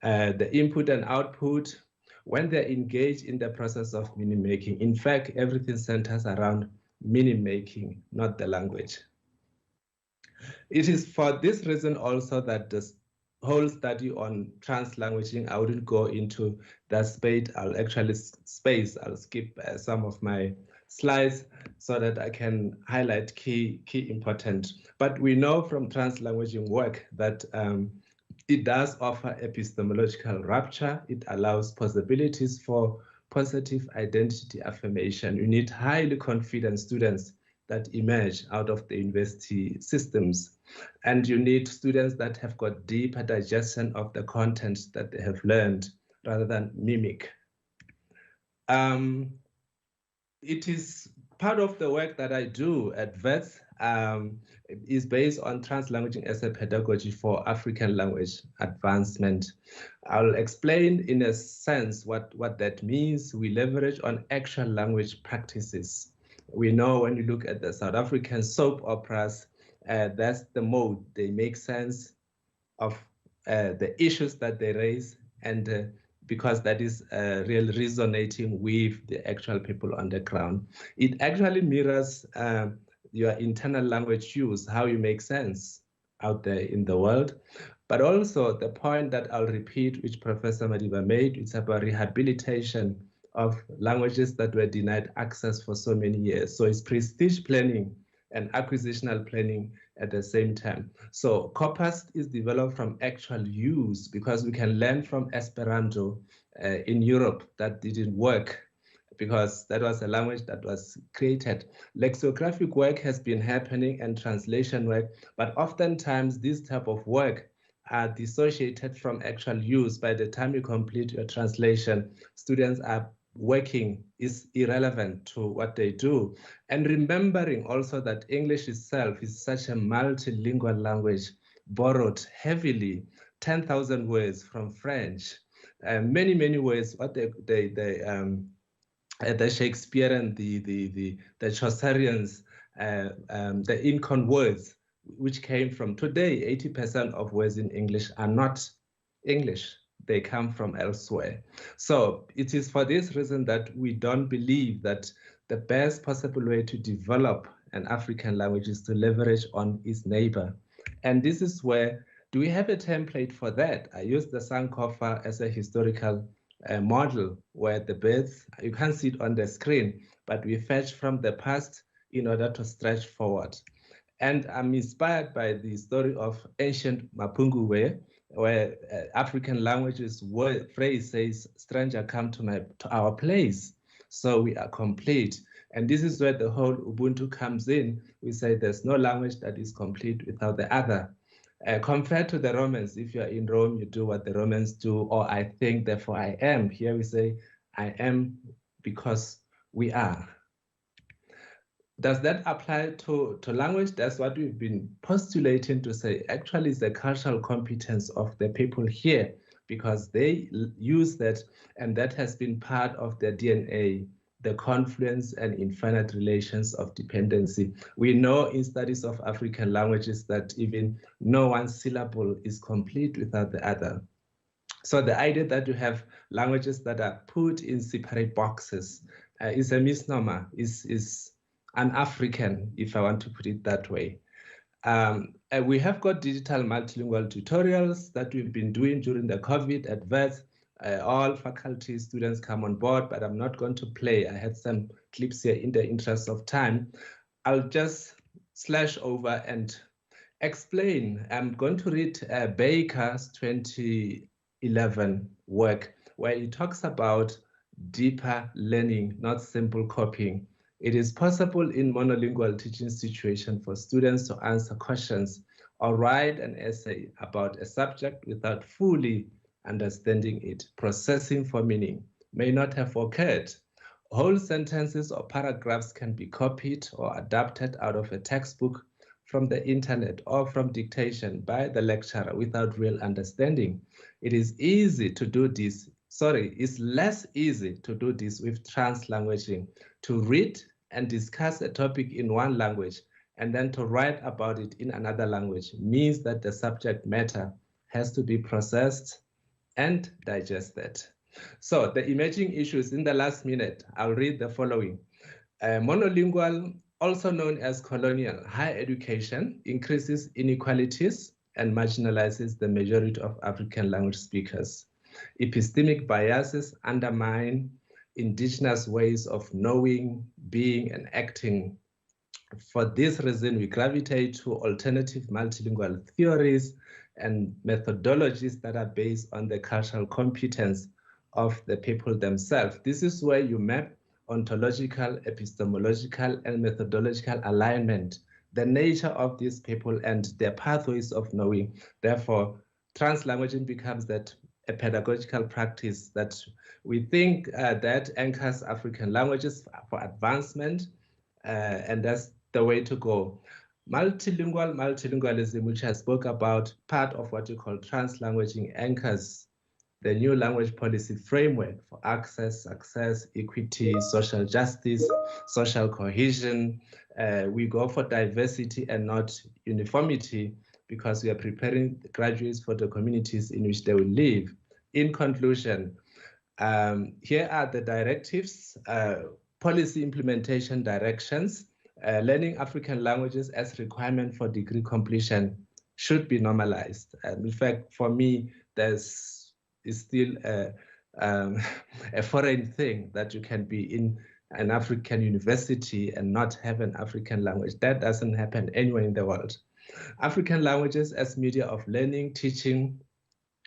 The input and output, when they're engaged in the process of meaning making, in fact, everything centers around meaning making, not the language. It is for this reason also that this whole study on translanguaging, I wouldn't go into that space. I'll skip some of my slides so that I can highlight key important. But we know from translanguaging work that it does offer epistemological rupture. It allows possibilities for positive identity affirmation. You need highly confident students that emerge out of the university systems. And you need students that have got deeper digestion of the content that they have learned rather than mimic. It is part of the work that I do at VETS is based on translanguaging as a pedagogy for African language advancement. I'll explain in a sense what that means. We leverage on actual language practices. We know when you look at the South African soap operas, that's the mode. They make sense of the issues that they raise, and because that is really resonating with the actual people on the ground. It actually mirrors your internal language use, how you make sense out there in the world. But also the point that I'll repeat, which Professor Magiba made, it's about rehabilitation of languages that were denied access for so many years. So it's prestige planning and acquisitional planning at the same time. So corpus is developed from actual use, because we can learn from Esperanto in Europe that didn't work, because that was a language that was created. Lexicographic work has been happening and translation work, but oftentimes this type of work are dissociated from actual use. By the time you complete your translation, students are working is irrelevant to what they do. And remembering also that English itself is such a multilingual language, borrowed heavily, 10,000 words from French, many words, what the Shakespearean, the Chaucerians, the Incon words, which came from today, 80% of words in English are not English. They come from elsewhere. So it is for this reason that we don't believe that the best possible way to develop an African language is to leverage on its neighbor. And this is where, do we have a template for that? I use the Sankofa as a historical model where the birds, you can't see it on the screen, but we fetch from the past in order to stretch forward. And I'm inspired by the story of ancient Mapunguwe, where African languages phrase says, stranger come to our place, so we are complete. And this is where the whole Ubuntu comes in. We say there's no language that is complete without the other. Compared to the Romans, if you're in Rome, you do what the Romans do, or I think, therefore I am. Here we say, I am because we are. Does that apply to language? That's what we've been postulating to say. Actually, it's the cultural competence of the people here, because they use that, and that has been part of their DNA, the confluence and infinite relations of dependency. We know in studies of African languages that even no one syllable is complete without the other. So the idea that you have languages that are put in separate boxes is a misnomer, is un-African, if I want to put it that way. We have got digital multilingual tutorials that we've been doing during the COVID at VETS. All faculty students come on board, but I'm not going to play. I had some clips here in the interest of time. I'll just slash over and explain. I'm going to read Baker's 2011 work, where he talks about deeper learning, not simple copying. It is possible in monolingual teaching situation for students to answer questions or write an essay about a subject without fully understanding it. Processing for meaning may not have occurred. Whole sentences or paragraphs can be copied or adapted out of a textbook, from the internet, or from dictation by the lecturer without real understanding. It is easy to do this. Sorry, it's less easy to do this with translanguaging. To read and discuss a topic in one language and then to write about it in another language means that the subject matter has to be processed and digested. So the emerging issues in the last minute, I'll read the following. Monolingual, also known as colonial higher education, increases inequalities and marginalizes the majority of African language speakers. Epistemic biases undermine indigenous ways of knowing, being, and acting. For this reason, we gravitate to alternative multilingual theories and methodologies that are based on the cultural competence of the people themselves. This is where you map ontological, epistemological, and methodological alignment, the nature of these people and their pathways of knowing. Therefore, translanguaging becomes that a pedagogical practice that we think that anchors African languages for advancement, and that's the way to go. Multilingualism, which I spoke about, part of what you call translanguaging, anchors the new language policy framework for access, success, equity, social justice, social cohesion. We go for diversity and not uniformity because we are preparing graduates for the communities in which they will live. In conclusion, here are the directives, policy implementation directions. Learning African languages as requirement for degree completion should be normalized. In fact, for me, there's still a foreign thing that you can be in an African university and not have an African language. That doesn't happen anywhere in the world. African languages as media of learning, teaching,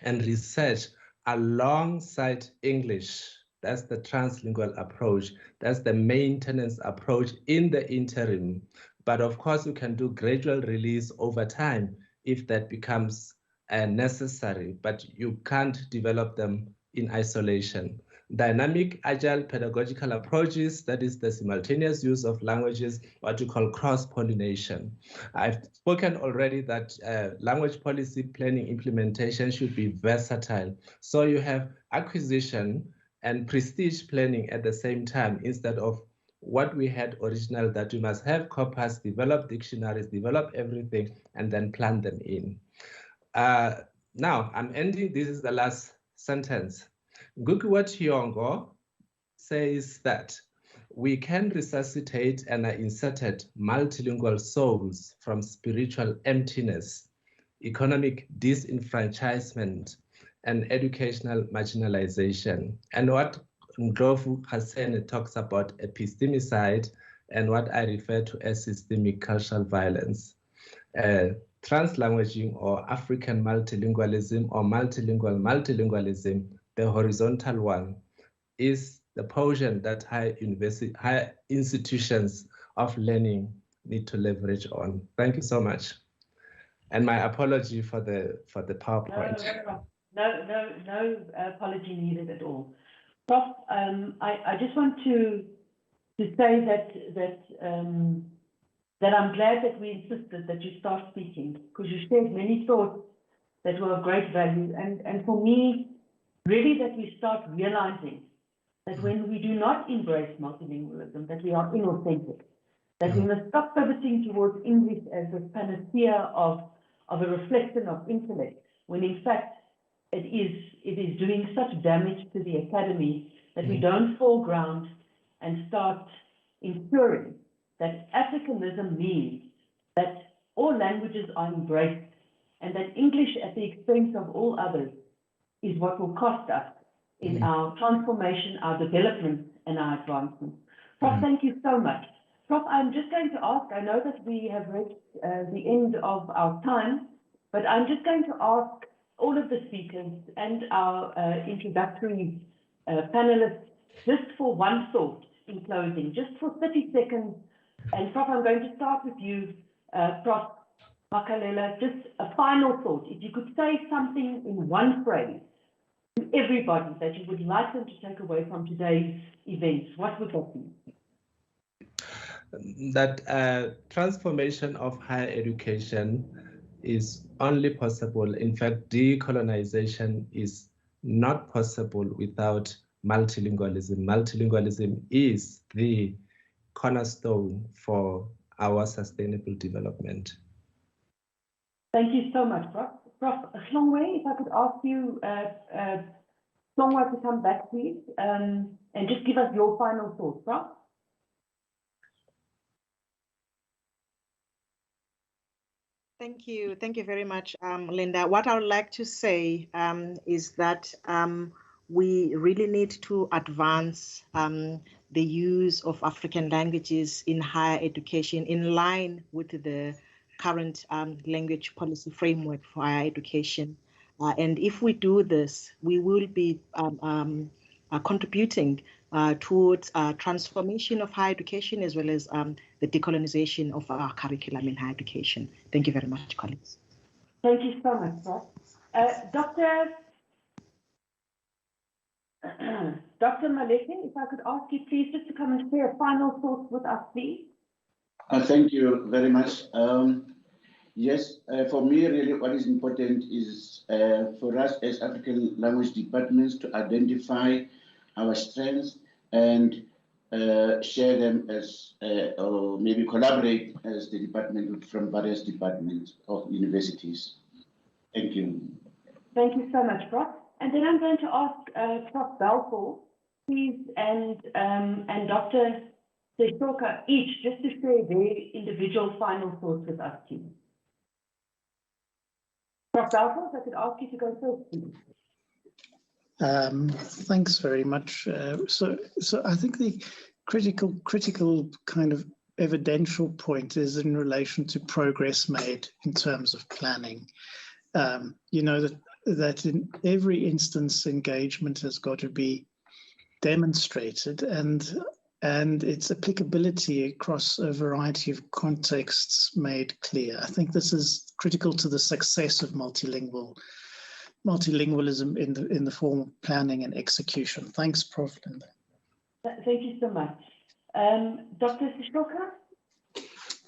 and research alongside English. That's the translingual approach. That's the maintenance approach in the interim. But of course, you can do gradual release over time if that becomes necessary, but you can't develop them in isolation. Dynamic, agile pedagogical approaches, that is the simultaneous use of languages, what you call cross-pollination. I've spoken already that language policy planning implementation should be versatile. So you have acquisition and prestige planning at the same time, instead of what we had original, that we must have corpus, develop dictionaries, develop everything, and then plan them in. Now I'm ending, this is the last sentence. Ngukuwa Thiong'o says that we can resuscitate and are inserted multilingual souls from spiritual emptiness, economic disenfranchisement, and educational marginalization. And what Ndlovu Hassan talks about epistemicide and what I refer to as systemic cultural violence. Translanguaging or African multilingualism or multilingual multilingualism, the horizontal one, is the portion that higher institutions of learning need to leverage on. Thank you so much. And my apology for the PowerPoint. No apology needed at all. Prof, I just want to say that I'm glad that we insisted that you start speaking, because you shared many thoughts that were of great value. And for me, really that we start realizing that when we do not embrace multilingualism, that we are inauthentic, that we must stop pivoting towards English as a panacea of a reflection of intellect, when in fact it is doing such damage to the academy that we don't fall ground and start ensuring that Africanism means that all languages are embraced and that English at the expense of all others is what will cost us in our transformation, our development, and our advancement. Prof, thank you so much. Prof, I'm just going to ask, I know that we have reached the end of our time, but I'm just going to ask all of the speakers and our introductory panelists just for one thought in closing, just for 30 seconds. And Prof, I'm going to start with you, Prof Makalela, just a final thought. If you could say something in one phrase to everybody that you would like them to take away from today's event, what would that be? That transformation of higher education is only possible. In fact, decolonization is not possible without multilingualism. Multilingualism is the cornerstone for our sustainable development. Thank you so much, Prof. Prof. Hlongwe, if I could ask you, Hlongwe, to come back, please, and just give us your final thoughts, Prof. Thank you. Thank you very much, Linda. What I would like to say is that we really need to advance the use of African languages in higher education in line with the current language policy framework for higher education. And if we do this, we will be contributing towards transformation of higher education as well as the decolonization of our curriculum in higher education. Thank you very much, colleagues. Thank you so much, Prof. Dr. Maleke, if I could ask you please just to come and share final thoughts with us, please. Thank you very much. Yes, for me, really, what is important is for us as African language departments to identify our strengths and share them as, or maybe collaborate as the department from various departments of universities. Thank you. Thank you so much, Prof. And then I'm going to ask Prof. Belfort, please, and Dr. Seshoka each just to share their individual final thoughts with us, please. Prof. Belfort, if I could ask you to go first, please. Thanks very much. So I think the critical kind of evidential point is in relation to progress made in terms of planning. You know that in every instance engagement has got to be demonstrated and its applicability across a variety of contexts made clear. I think this is critical to the success of multilingualism in the form of planning and execution. Thanks, Prof. Linda. Thank you so much. Dr. Seshoka?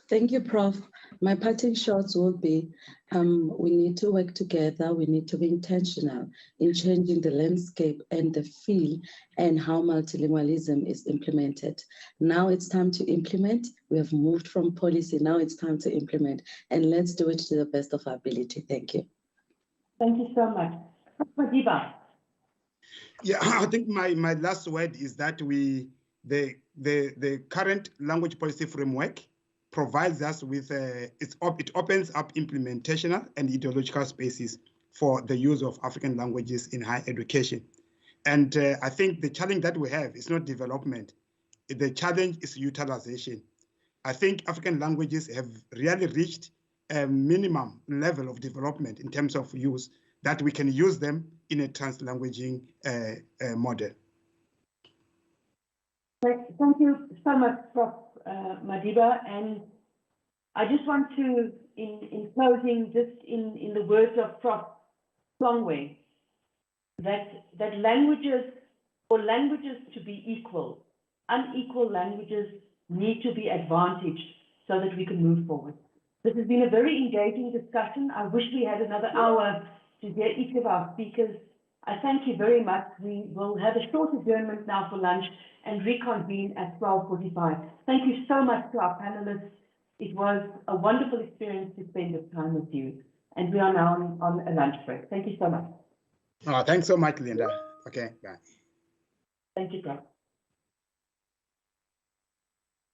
Thank you, Prof. My parting shots will be, we need to work together. We need to be intentional in changing the landscape and the feel and how multilingualism is implemented. Now it's time to implement. We have moved from policy. Now it's time to implement. And let's do it to the best of our ability. Thank you. Thank you so much. Magiba. Yeah, I think my last word is that the current language policy framework provides us with it opens up implementational and ideological spaces for the use of African languages in higher education. And I think the challenge that we have is not development. The challenge is utilization. I think African languages have really reached a minimum level of development in terms of use that we can use them in a translanguaging model. Thank you so much, Prof. Magiba. And I just want to, in closing, just in the words of Prof. Hlongwe, that languages, for languages to be equal, unequal languages need to be advantaged so that we can move forward. This has been a very engaging discussion. I wish we had another hour to hear each of our speakers. I thank you very much. We will have a short adjournment now for lunch and reconvene at 12:45. Thank you so much to our panelists. It was a wonderful experience to spend this time with you. And we are now on a lunch break. Thank you so much. Oh, thanks so much, Linda. Okay, bye. Thank you, Prof.